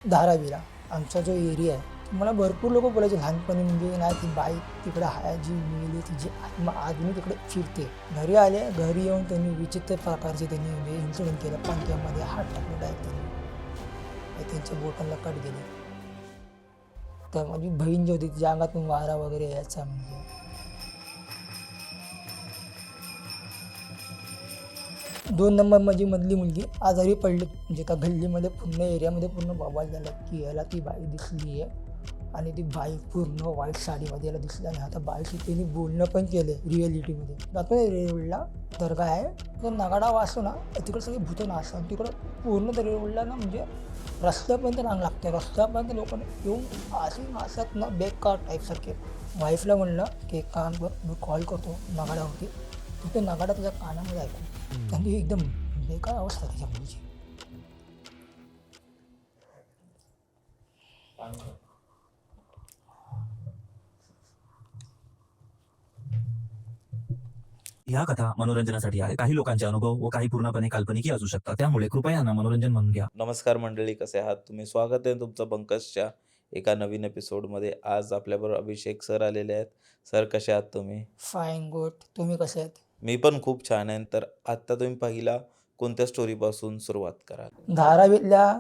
धारावीला आमचा जो एरिया आहे मला भरपूर लोक बोलायचे लहानपणी म्हणजे नाही ती बाई तिकडे आहे जी मिळली तिची आत्मा आदमी तिकडे फिरते. घरी आले, घरी येऊन त्यांनी विचित्र प्रकारचे त्यांनी म्हणजे इन्सिडेंट केलं. पंख्यामध्ये हात टाकलेला आहे त्यांनी, त्यांच्या बोटांना कट गेले. तर माझी बहीण जी होती तिच्या अंगातून वारा वगैरे यायचा. म्हणजे 2 नंबर माझी मधली मुलगी आजारी पडली. म्हणजे त्या गल्लीमध्ये पूर्ण एरियामध्ये पूर्ण बवाल झाला की याला ती बाई दिसली आहे आणि ती बाई पूर्ण व्हाईट साडीमध्ये याला दिसली. आणि आता बाईशी त्यांनी बोलणं पण केलं रिॲलिटीमध्ये. जातो रेवडला दर्गा आहे तर नगाडा वाचतो ना, तिकडे सगळे भूतं नाचतात. तिकडं पूर्ण रेवडला ना म्हणजे रस्त्यापर्यंत रांग लागते. रस्त्यापर्यंत लोक येऊन असे नाचतात ना बेकार टाईपसारखे. वाईफला म्हणलं की एक काम कर, मी कॉल करतो नगाड्यावरती, तिथे नगाडा त्याच्या कानामध्ये ऐकू. त्यांनी एकदम बेकार अवस्था त्याच्या मुलीची. ह्या कथा मनोरंजनासाठी आहे. काही लोकांचे अनुभव व काही पूर्णपणे काल्पनिकही असू शकतात. त्यामुळे कृपया यांना मनोरंजन म्हणून घ्या. नमस्कार मंडळी, कसे आहात तुम्ही? स्वागत आहे तुमचं पंकजच्या एका नवीन एपिसोडमध्ये. आज आपल्याबरोबर अभिषेक सर आलेले आहेत. सर, कसे आहात तुम्ही? Fine, good. तुम्ही कसे आहेत? मी पण खूप छान आहे. तर आत्ता तुम्ही पहिला कोणत्या स्टोरीपासून सुरुवात कराल? धारावीतल्या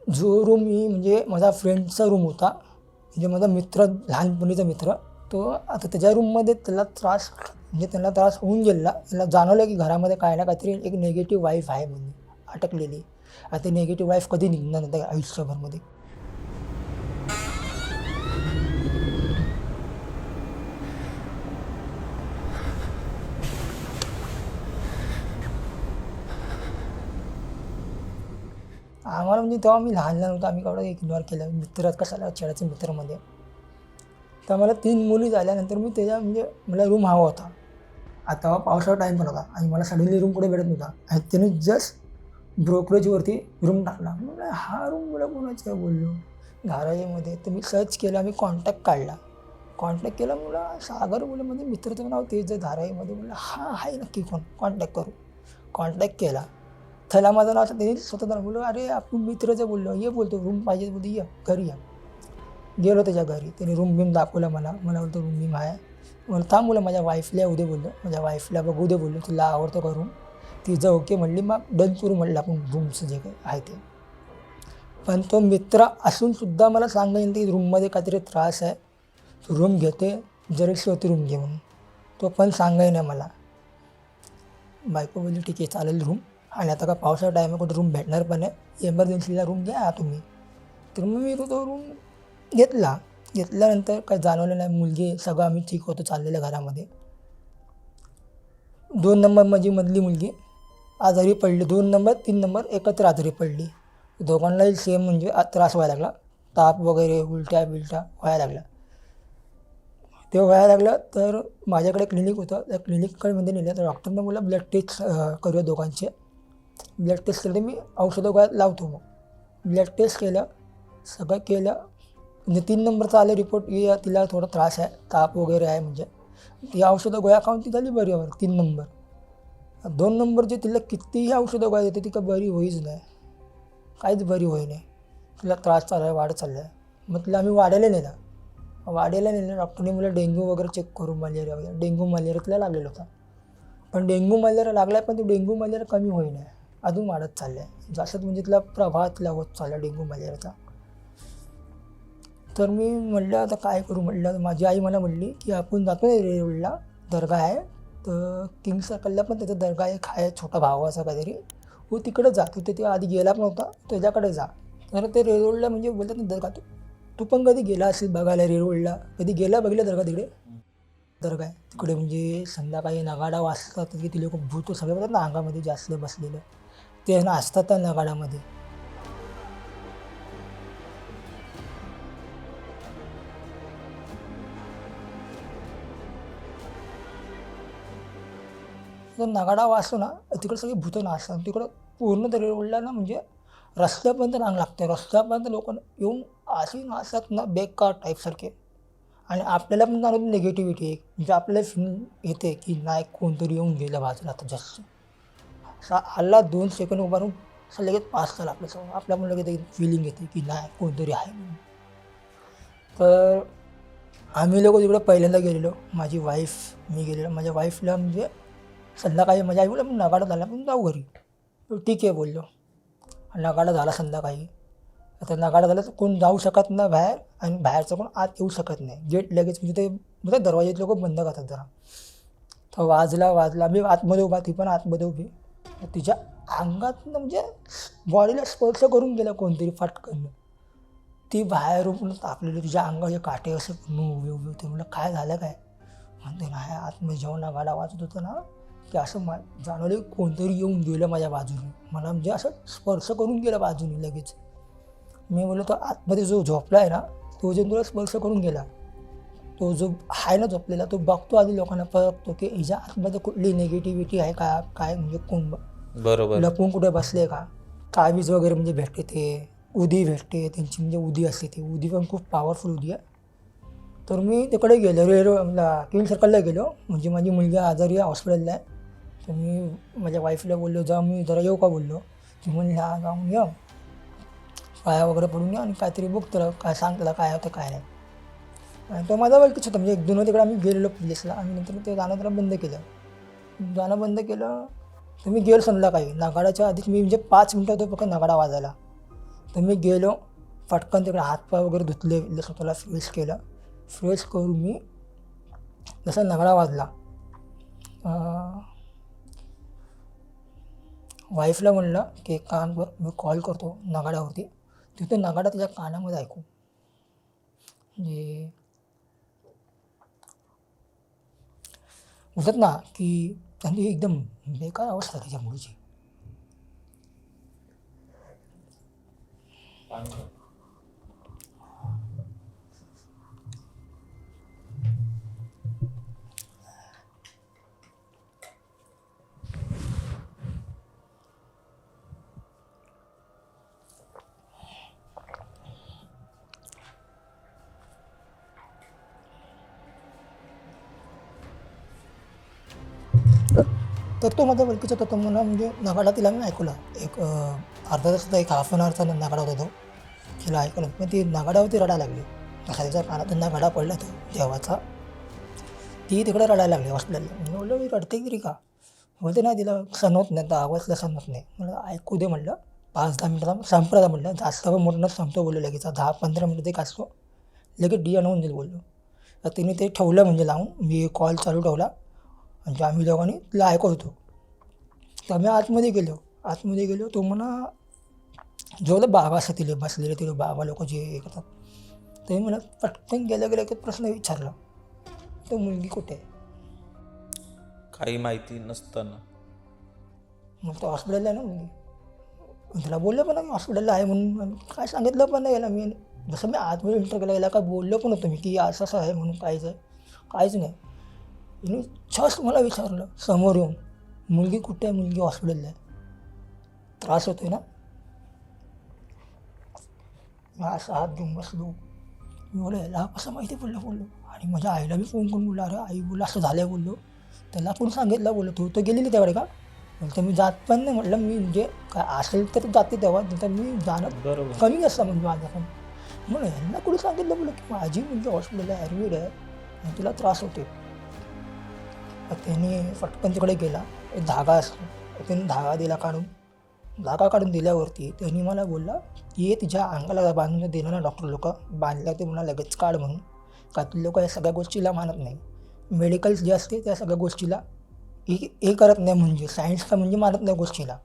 जो रूम मी म्हणजे माझा फ्रेंडचा रूम होता. म्हणजे माझा मित्र, लहानपणीचा मित्र. तो आता त्याच्या रूममध्ये त्याला त्रास होऊन गेला. त्याला जाणवलं की घरामध्ये काय ना काहीतरी एक निगेटिव्ह वाईफ आहे म्हणून अटकलेली. आता निगेटिव्ह वाईफ कधी निघणार नाही त्या आयुष्यभरमध्ये. आम्हाला म्हणजे तेव्हा मी लहान होतो, आम्ही केवढं इग्नोर केलं. मित्र कशाला खेळायचे मित्रामध्ये. तर मला 3 मुली झाल्यानंतर मी त्याच्या म्हणजे मला रूम हवा होता. आता पावसाळा टाईम पण होता आणि मला सडनली रूम कुठे भेटत नव्हता. आणि त्याने जस्ट ब्रोकरेजवरती रूम टाकला. म्हणजे हा रूम मला कोणाचा आहे बोललो धारावीमध्ये. तर मी सर्च केला, मी कॉन्टॅक्ट काढला. कॉन्टॅक्ट केला, मला सागर बोललं म्हणजे मित्राचं नाव तेच आहे धारावीमध्ये. बोललं हा आहे नक्की कोण, कॉन्टॅक्ट करू. कॉन्टॅक्ट केला. त्याला माझं नाव त्यांनी स्वतः बोललो, अरे आपण मित्राचं बोललो, ये बोलतो रूम पाहिजे बोलतो, ये घरी या. गेलो त्याच्या घरी. त्याने रूम बिम दाखवला मला बोलतो रूम बिम आहे. मला थांब बोला माझ्या वाईफला उद्या बोललो, माझ्या वाईफला बघू दे बोललो, तुला आवडतं का रूम. तिचं ओके म्हणली, मग डन करू म्हणलं आपण रूमचं जे काही आहे ते. पण तो मित्र असूनसुद्धा मला सांगेन की रूममध्ये काहीतरी त्रास आहे, तू रूम घेते जरी होती रूम घे म्हणून. तो पण सांगाय नाही मला. बायको बोलली ठीक आहे चालेल रूम. आणि आता का पावसाळा टाईम आहे, कुठं रूम भेटणार पण आहे, एमर्जन्सीला रूम घ्या तुम्ही. तर मग मी तो रूम घेतला. घेतल्यानंतर काही जाणवलं नाही. मुलगी सगळं आम्ही ठीक होतो चाललेलं घरामध्ये. 2 नंबर माझी मधली मुलगी आजारी पडली. 2 नंबर 3 नंबर एकत्र आजारी पडली. दोघांनाही सेम म्हणजे त्रास व्हायला लागला. ताप वगैरे उलट्या बिलट्या व्हायला लागल्या. ते व्हायला लागलं तर माझ्याकडे क्लिनिक होतं. त्या क्लिनिककडे मध्ये नेलं तर डॉक्टरनं मला ब्लड टेस्ट करूया दोघांचे. ब्लड टेस्ट केलं, मी औषधं गोळ्यात लावतो. मग ब्लड टेस्ट केलं, सगळं केलं. म्हणजे 3 नंबरचा आले रिपोर्ट की तिला थोडा त्रास आहे, ताप वगैरे आहे. म्हणजे ती औषधं गोळ्या खाऊन ती झाली बरी. 3 नंबर. 2 नंबरचे तिला कितीही औषधं गोळ्या देते ती का बरी होईच नाही, काहीच बरी होई नाही. तिला त्रास चालला आहे, वाढत चालला आहे. मग तिला आम्ही वाड्याला नेलं. डॉक्टरने मला डेंग्यू वगैरे चेक करू, मलेरिया वगैरे. डेंग्यू मलेरिया तिला लागलेला होता. पण डेंग्यू मलेरिया लागला आहे, पण तो डेंग्यू मलेरिया कमी होई नाही, अजून वाढत चाललं आहे. जास्त म्हणजे तिला प्रभाव तिला होत चालला डेंग्यू मलेरियाचा. तर मी म्हटलं आता काय करू. म्हटलं माझी आई मला म्हटली की आपण जातो रेवडला दर्गा आहे, तर किंग सर्कलला पण त्याचा दर्गा एक आहे छोटा भावाचा काहीतरी, हो तिकडं जा. तू ते आधी गेला पण नव्हता, त्याच्याकडे जा. तर ते रेवडला म्हणजे बोलतात ना दर्गा, तू पण कधी गेला असेल बघायला रेवडला, कधी बघितलं दर्गा तिकडे. दर्गा आहे तिकडे म्हणजे संध्याकाळी नगाडा वाजतात की ती लोक भूत सगळे बोलतात ना अंगामध्ये जास्त बसलेलं, ते ना असतात त्या नगाड्यामध्ये. तर नगाडा वाजतो ना, तिकडे सगळे भूतं नाचतात. तिकडं पूर्ण रेवडला ना म्हणजे रस्त्यापर्यंत रांग लागते. रस्त्यापर्यंत लोक येऊन अशी नाचतात ना बेकार टाईपसारखे. आणि आपल्याला पण जाणवतं निगेटिव्हिटी एक म्हणजे आपल्याला फील येते की नाही कोणतरी येऊन गेलं बाजूला आता जास्त. असा हल्ला 2 सेकंड उभारून असं लगेच पास झालं आपल्यासमोर. आपल्या पण लगेच एक फिलिंग येते की नाही कोणतरी आहे म्हणून. तर आम्ही लोक तिकडे पहिल्यांदा गेलेलो, माझी वाईफ, मी गेलेलो. माझ्या वाईफला म्हणजे संध्याकाळी माझ्या आई बोलला नगाडा झाला पण जाऊ घरी. ठीक आहे बोललो. नगाडा झाला संध्याकाळी. आता नगाडा झाला तर कोण जाऊ शकत नाही बाहेर आणि बाहेरचं कोण आत येऊ शकत नाही. गेट लगेच म्हणजे ते म्हणजे दरवाजे लोक बंद करतात जरा. तर वाजला मी आतमध्ये उभा, ती पण आतमध्ये उभी. तिच्या अंगातनं म्हणजे बॉडीला स्पर्श करून गेला कोणतरी फटकन. ती बाहेर उभून तापलेली, तिच्या अंगाचे काटे असे पूर्ण उभे होते. म्हणलं काय झालं काय? म्हणते नाही आतमध्ये जेव्हा नगाडा वाजत होतं ना की असं जाणवलं की कोणतरी येऊन गेलं माझ्या बाजूने. मला म्हणजे असं स्पर्श करून गेला बाजूने लगेच. मी बोललो तो आतमध्ये जो झोपला आहे ना तो जे तुला स्पर्श करून गेला, तो जो आहे ना झोपलेला तो बघतो आधी लोकांना, बघतो की हिच्या आतमध्ये कुठली निगेटिव्हिटी आहे का, काय म्हणजे कोण बरोबर. लपून कुठे बसले का. तावीज वगैरे म्हणजे भेटते, ते उदी भेटते त्यांची, म्हणजे उदी असते ती उदी पण खूप पॉवरफुल उदी आहे. तर मी तिकडे गेलो, क्वीन सर्कलला गेलो. म्हणजे माझी मुलगी आजारी आहे, हॉस्पिटलला आहे. तर मी माझ्या वाईफला बोललो जा मी जरा येऊ का बोललो. ती म्हणली हा जाऊन ये, पाया वगैरे पडून या आणि काहीतरी बघ त्याला काय सांग, त्याला काय होतं काय नाही. आणि तो माझा ओळखीच होता, म्हणजे 1-2 तिकडे आम्ही गेलेलो प्लेसला आणि नंतर ते जाणं त्याला बंद केलं. तर मी गेलो संध्याकाळी नगाडाच्या आधीच. मी म्हणजे 5 मिनटं होतो फक्त नगाडा वाजायला. तर मी गेलो पटकन तिकडे हातपाय वगैरे धुतले, स्वतःला फ्रेश केलं. फ्रेश करून मी जसा नगाडा वाजला वाईफला म्हणलं की एक काम कर, मी कॉल करतो नगाड्यावरती, तिथे नगाडा तिच्या कानामध्ये ऐकू. म्हणजे म्हणतात ना की त्यांची एकदम बेकार अवस्था तिच्या मुलीची. तर तो माझा ओळखीचा होता. तो मला म्हणजे नगाडा तिला मी ऐकला एक अर्धा तासाचा, एक हाफ ॲन आवरचा नगाडा होता तो. तिला ऐकलं पण ती नगाड्यावरती रडायला लागली. तसा तिच्या कानातून नगाडा पडला तो देवाचा. ती तिकडे रडायला लागली हॉस्पिटलला. मी बोललो मी रडते तरी का? बोलते नाही तिला सहन होत नाही, तर आवाजला सहन होत नाही. मला ऐकू दे म्हटलं, 5-10 मिनटात संपला म्हटलं, जास्त पण मोठं संपतो बोललो लगेच. 10-15 मिनटं ते असतो लगेच डिअन होऊन जाईल बोललो. तर तिने ते ठेवलं म्हणजे लावून, मी कॉल चालू ठेवला म्हणजे आम्ही दोघांनी तिला ऐकत होतो. तर आम्ही आतमध्ये गेलो. तो म्हणा जेवढं बाबा असं तिला बसलेले, तिला बाबा लोक जे हे करतात, ते मला पटकन गेल्या एक प्रश्न विचारला, तो मुलगी कुठे आहे? काही माहिती नसताना. मग तो हॉस्पिटलला आहे ना मुलगी. त्याला बोललं पण नाही हॉस्पिटलला आहे म्हणून, आणि काय सांगितलं पण नाही याला मी. जसं मी आतमध्ये इंटर केला याला काय बोललो पण होतो मी की असं असं आहे म्हणून, काहीच नाही. मी जस्ट मला विचारलं समोर येऊन, मुलगी कुठे आहे? मुलगी हॉस्पिटलला आहे. त्रास होतोय ना? मी असं हात घेऊन बसलो. मी बोललो याला कसं माहिती पडलं बोललो. आणि माझ्या आईला मी फोन करून बोललो, अरे आई बोललो असं झालं आहे बोललो. त्याला कोण सांगितलं बोललो, तू तर गेलेली त्याकडे का? तर मी जात पण नाही म्हटलं, मी म्हणजे काय असेल तर जाते तेव्हा, नंतर मी जाणं बरोबर. कमी असतं म्हणजे माझं पण. म्हणून यांना कुठे सांगितलं बोललो की माझी मुलगी हॉस्पिटलला ॲडमिट आहे आणि तिला त्रास होते. त्यांनी पटकन तिकडे गेला, एक धागा असतो, त्यांनी धागा काढून दिल्यावरती त्यांनी मला बोलला की हे तिच्या अंगाला बांधून देणं ना डॉक्टर लोक बांधल्या, ते मला लगेच काढ म्हणून. का ती लोक या सगळ्या गोष्टीला मानत नाही. मेडिकल्स जे असते त्या सगळ्या गोष्टीला हे करत नाही, म्हणजे सायन्स का म्हणजे मानत नाही गोष्टीला.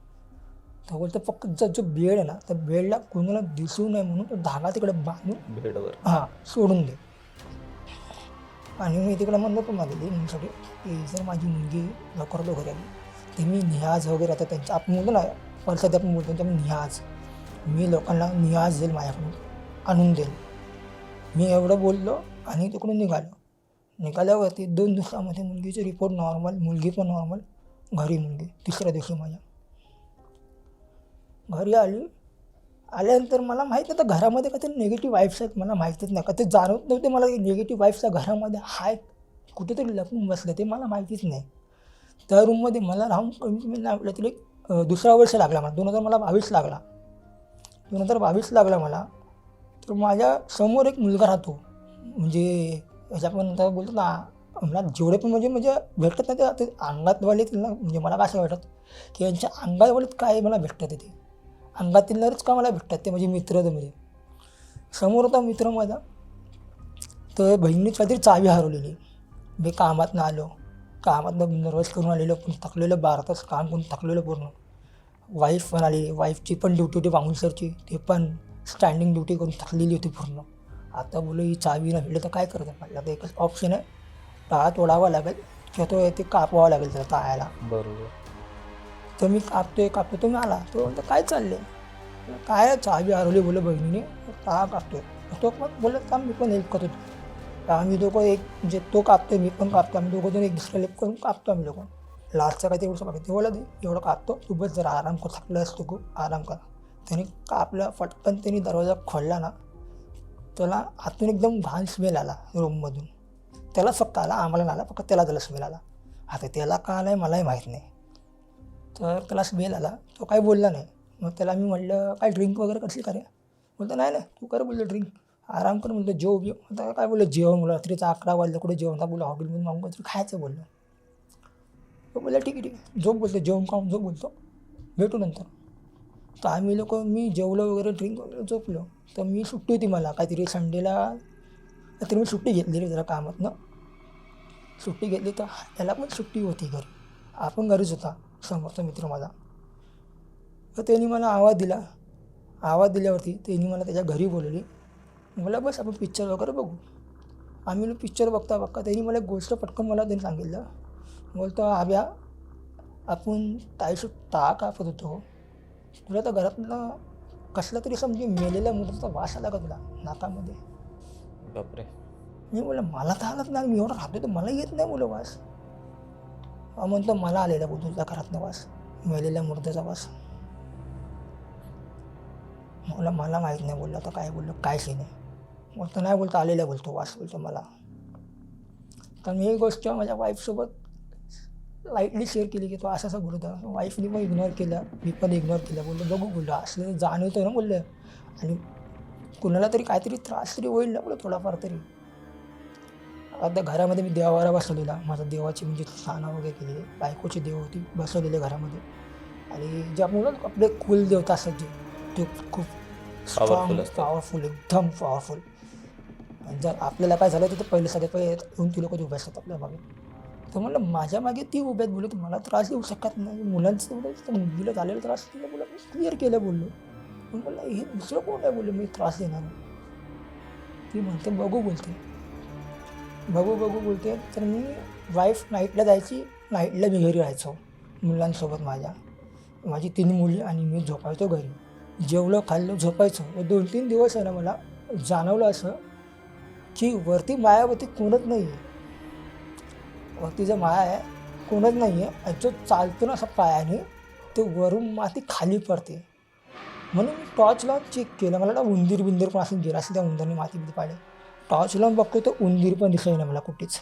तर बोलतं फक्त जो बेड आहे ना त्या बेडला कोणाला दिसू नये म्हणून तो धागा तिकडे बांधून बेडवर सोडून दे. आणि मी तिकडे म्हणलं पण माझी म्हणण्यासाठी की जर माझी मुलगी लवकर घरी आली ते मी नियाज वगैरे आता त्यांच्या आपण बोलतो ना परसात आपण बोलतो त्यांच्या नियाज, मी लोकांना नियाज देईल माझ्याकडून आणून देईल. मी एवढं बोललो आणि तिकडून निघाल्यावरती 2 दिवसामध्ये मुलगीचे रिपोर्ट नॉर्मल, मुलगी पण नॉर्मल, घरी मुलगी. तिसऱ्या दिवशी माझ्या घरी आल्यानंतर मला माहीत नव्हतं घरामध्ये काहीतरी निगेटिव्ह वाईब्स आहेत, मला माहितीच नाही का, ते जाणवत नव्हते मला निगेटिव्ह वाईब्सच्या घरामध्ये आहेत, कुठेतरी लपून बसलं ते मला माहितीच नाही. त्या रूममध्ये मला राहून कमी नाही म्हटलं तरी दुसरा वर्ष लागला मला 2022 लागला 2022 लागला मला. तर माझ्या समोर एक मुलगा राहतो म्हणजे ह्याच्या पण नंतर बोलतो ना मला जेवढे पण म्हणजे म्हणजे भेटत नाही ते अंगातवाले त्यांना म्हणजे मला कसं वाटत की यांच्या अंगावालेच काय मला भेटतात ते अंगातीलच का मला भेटतात ते म्हणजे मित्र म्हणजे समोर होता मित्र माझा. तर बहिणीने काहीतरी चावी हरवलेली. मी कामातनं आलो कामातनं नर्वस करून आलेलो पण थकलेलं 12 तास काम करून थकलेलं पूर्ण. वाईफ पण आली वाईफची पण ड्युटी होती बाउन्सरची ते पण स्टँडिंग ड्युटी करून थकलेली होती पूर्ण. आता बोललो ही चावी नाही भेटली तर काय करतं म्हटलं तर एकच ऑप्शन आहे टाळा तोडावा लागेल किंवा तो ते कापवावं लागेल त्याला टाळायला. बरोबर. तर मी कापतो तो मी आला तो म्हणतो काय चालले काय चावी हरवली बोललं बहिणीने टाळा कापतोय. तो पण बोलत का मी पण हेल्प करतो. आम्ही दोघं एक म्हणजे तो कापतोय मी पण कापतो आम्ही दोघं जण एक दुसऱ्या हेल्प करून कापतो आम्ही लोक. लास्टचं काय तेवढं बघा तेवढं दे एवढं कापतो तू बस जरा आराम कर थकलं असतो खूप आराम करा. त्याने कापलं फटकन त्यांनी दरवाजा खोलला ना त्याला आतून एकदम घाण स्मेल आला रूममधून. त्याला फक्त आला आम्हाला नाही आला फक्त त्याला स्मेल आला. आता त्याला का आला आहे मलाही माहीत नाही. तर त्याला स्मेल आला तो काही बोलला नाही. मग त्याला मी म्हटलं काय ड्रिंक वगैरे करशील का रे बोलतो नाही नाही तू कर बोललं ड्रिंक आराम कर म्हणलं जेव बिव आता काय बोललं जेवण मुलं रात्रीचा 11 वाजलं कुठे जेवण बोललं हॉटेलमध्ये मागून काहीतरी खायचं बोललं. तो बोलला ठीक आहे झोप बोलतो जेवण खाऊन झोप बोलतो भेटू नंतर. तर आम्ही लोक मी जेवलो वगैरे ड्रिंक वगैरे झोपलो. तर मी सुट्टी होती मला काहीतरी संडेला तरी मी सुट्टी घेतलेली जरा कामातनं सुट्टी घेतली तर त्याला पण सुट्टी होती घरी आपण घरीच होता समोरचा मित्र माझा. तर त्यांनी मला आवाज दिल्यावरती त्यांनी मला त्याच्या घरी बोलवली. मला बस आपण पिक्चर वगैरे बघू. आम्ही पिक्चर बघता त्यांनी मला एक गोष्ट पटकन मला त्यांनी सांगितलं बोलतो आब्या आपण ताईशी टाळा कापत होतो तुला तर घरातनं कसला तरी असं म्हणजे मेलेल्या मुलाचा वास आला का तुला नाकामध्ये. बापरे. मी बोललं मला तर आलंच नाही मी एवढं राहतो तर मला येत नाही बोललं वास. म्हणतो मला आलेला बोलतो तुझ्या घरातनं वास मेलेल्या मुर्द्याचा वास. मला माहीत नाही बोललं तर काय बोललं काय सीन आहे बोलतो नाही बोलतो आलेला बोलतो वास बोलतो मला. तर मी ही गोष्ट माझ्या वाईफसोबत लाईटली शेअर केली की तो असं असं बोलत होता. वाईफने पण इग्नोर केलं मी पण इग्नोर केलं बोललो बघू बोललो असलं जाणवतं ना बोललं आणि कुणाला तरी काहीतरी त्रास तरी होईल ना बोललं थोडाफार तरी. आता घरामध्ये मी देवारा बसवलेला माझा देवाची म्हणजे स्नानं वगैरे केलेली बायकोची देव होती बसवलेले घरामध्ये आणि ज्यामुळं आपले कुलदेवता असतात जे ते खूप स्ट्रॉंग पॉवरफुल एकदम पॉवरफुल. आणि जर आपल्याला काय झालं तर पहिले सगळे पहिले येऊन ती लोक उभे असतात आपल्या मागे. तर म्हणलं माझ्या मागे ती उभ्या आहेत बोललो मला त्रास देऊ शकत नाही मुलांचं तेवढं मुलीला झालेला त्रास तिला बोला मी क्लिअर केलं बोललो. पण मला हे दुसरं कोण आहे बोललो मी त्रास देणार. ती म्हणते बघू बोलते तर मी वाईफ नाईटला जायची नाईटला मी घरी राहायचो मुलांसोबत माझी 3 मुली आणि मी झोपायचो घरी जेवलं खाल्लं झोपायचो. 2-3 दिवस आहे ना मला जाणवलं असं की वरती मायावरती कोणच नाही आहे वरती जो माया आहे कोणच नाही आहे जो चालतो ना असं पायाने ते वरून माती खाली पडते. म्हणून मी टॉर्च लावून चेक केलं मला उंदीर पण असं गेला असं त्या उंदरने मातीमध्ये पाडे. टॉर्च लावून बघतो तर उंदीर पण दिसत नाही मला कुठेच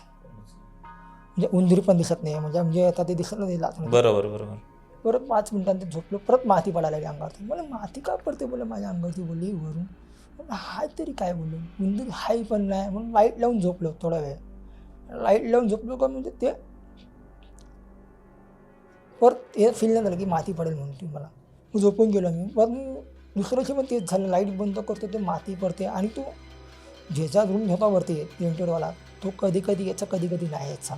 म्हणजे उंदीर पण दिसत नाही म्हणजे आता ते दिसत नाही लाच. बरोबर. परत 5 मिनिटांनी ते झोपलो परत माती पडायला लागली अंगावरती. मला माती का पडते बोला माझ्या अंगावरती बोलली वरून हाय तरी काय बोललो उंदीर हाय पण नाही म्हणून लाईट लावून झोपलो थोडा वेळ लाईट लावून झोपलो का म्हणजे ते परत हे फील नाही झालं की माती पडेल म्हणून ती मला झोपून गेलो मी. पण दुसऱ्याशी पण तेच झालं लाईट बंद करतो ते माती पडते आणि तो ज्याचा रूम होता वरती पेंटेडवाला तो कधी यायचा कधी नाही यायचा.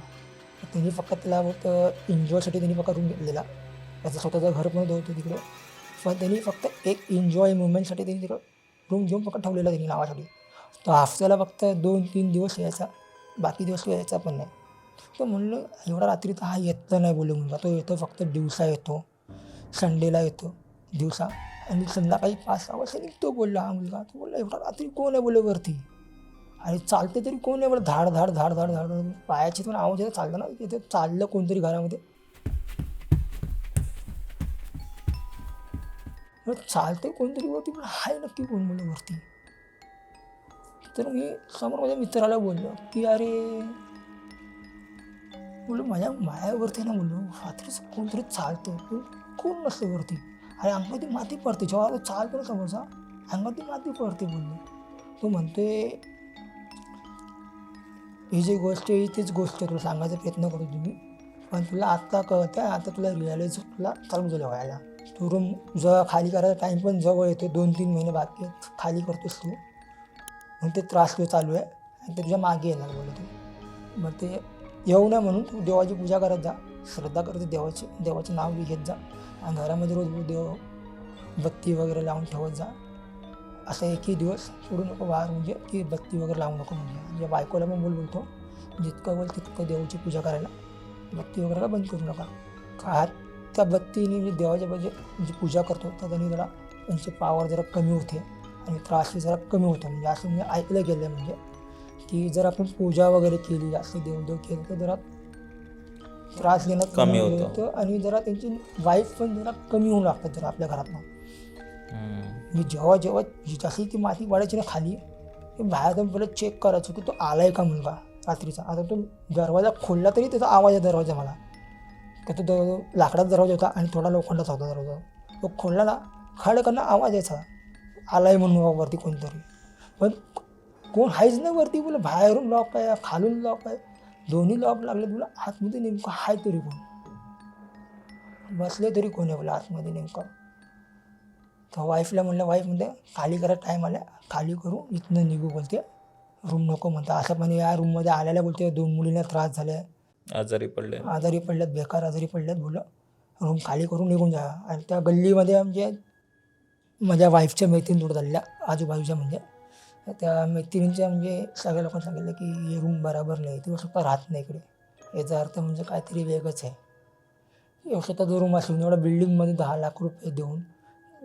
त्यांनी फक्त त्याला फक्त एन्जॉयसाठी त्यांनी फक्त रूम घेतलेला त्याचं स्वतःचं घर पण होतं तिकडे पण त्यांनी फक्त एक एन्जॉय मुवमेंटसाठी त्यांनी तिकडं रूम घेऊन फक्त ठेवलेला त्यांनी नावासाठी. तो हफ्त्याला फक्त 2-3 दिवस यायचा बाकी दिवस यायचा पण नाही. तर म्हणलं एवढा रात्री तर हा येत नाही बोललो मुलगा तो येतो फक्त दिवसा येतो संडेला येतो दिवसा आणि संध्याकाळी 5-6 वाजता निघतो बोलला हा मुलगा. तो बोलला एवढा रात्री कोण आहे बोललो वरती आणि चालते तरी कोण आहे बोला धाड पायाची पण आवाज येतं चाललं ना तिथे चाललं कोणतरी घरामध्ये चालते कोणतरी वरती पण हाय नक्की कोण बोललं वरती. तर मी समोर माझ्या मित्राला बोललो की अरे बोललो माझ्या मायावरती ना बोललो रात्रीच कोणतरी चालतं पण कोण नसतं वरती. आणि अंगावरती माती पडते जेव्हा तो चालतो ना समोरचा, अंगावरती माती पडते बोलले. तो म्हणतोय ही जी गोष्ट आहे तीच गोष्ट तुला सांगायचा प्रयत्न करतो तुम्ही, पण तुला आत्ता कळतं आहे, आता तुला रिअलाईज तुला चालू झालं व्हायला. तू रूम जेव्हा खाली करायचा टाईम पण जवळ येतो, 2-3 महिने बाकी आहेत, खाली करतोस तू, मग ते त्रास तुझा चालू आहे आणि ते तुझ्या मागे येणार बोलले तू. मग ते येऊ नये म्हणून तू देवाची पूजा करत जा, श्रद्धा करते देवाचं नाव बी घेत जा आणि घरामध्ये रोज देव बत्ती वगैरे लावून ठेवत जा. असं एकही दिवस सोडू नको बाहेर, म्हणजे की बत्ती वगैरे लावू नको. म्हणजे बायकोला पण बोलतो जितकं बोल तितकं देवाची पूजा करायला, बत्ती वगैरे का बंद करू नका. का त्या बत्तीने म्हणजे देवाच्या म्हणजे पूजा करतो तर त्यांनी जरा त्यांची पावर जरा कमी होते आणि त्रासही जरा कमी होतं. म्हणजे असं मी ऐकलं गेलं आहे, म्हणजे की जर आपण पूजा वगैरे केली, जास्त देवदेव केलं तर जरा त्रास देणं कमी होतं होतं. आणि जरा त्यांची वाईफ पण जरा कमी होऊ लागतात जरा आपल्या घरातनं. मी जेव्हा जशी ती माती पडायची ना खाली, ते बाहेर जाऊन पहिलं चेक करायचं की तो आलाय का मुलगा रात्रीचा. आता तो दरवाजा खोलला तरी त्याचा आवाज आहे दरवाजा मला, का तो लाकडाचा दरवाजा होता आणि थोडा लोखंडाचा होता दरवाजा. तो खोलला ना खडकन आवाज यायचा, आलाय म्हणून वरती कोणतरी. पण कोण आहेच नाही वरती. बोला बाहेरून लॉक आहे, खालून लॉक आहे, दोन्ही लॉक लागले. तुला आतमध्ये नेमकं आहे तरी कोण, बसले तरी कोण आहे बोला आतमध्ये नेमकं. तर वाईफला म्हणलं, वाईफ म्हणते खाली करा, टाईम आला खाली करू, इथनं निघू बोलते, रूम नको म्हणता. असं पण या रूममध्ये आल्याला बोलते 2 मुलींना त्रास झाला, आजारी पडल्यात, बेकार आजारी पडल्यात, बोललं रूम खाली करून निघून जा. आणि त्या गल्लीमध्ये म्हणजे माझ्या वाईफच्या मैत्रिणी थोडं झालेल्या आजूबाजूच्या, म्हणजे त्या मैत्रिणींच्या म्हणजे सगळ्या लोकांनी सांगितलं की हे रूम बरोबर नाही, ते स्वतः राहत नाही इकडे. याचा अर्थ म्हणजे काहीतरी वेगळंच आहे. स्वतः जो रूम असेल एवढ्या बिल्डिंगमध्ये 10 लाख रुपये देऊन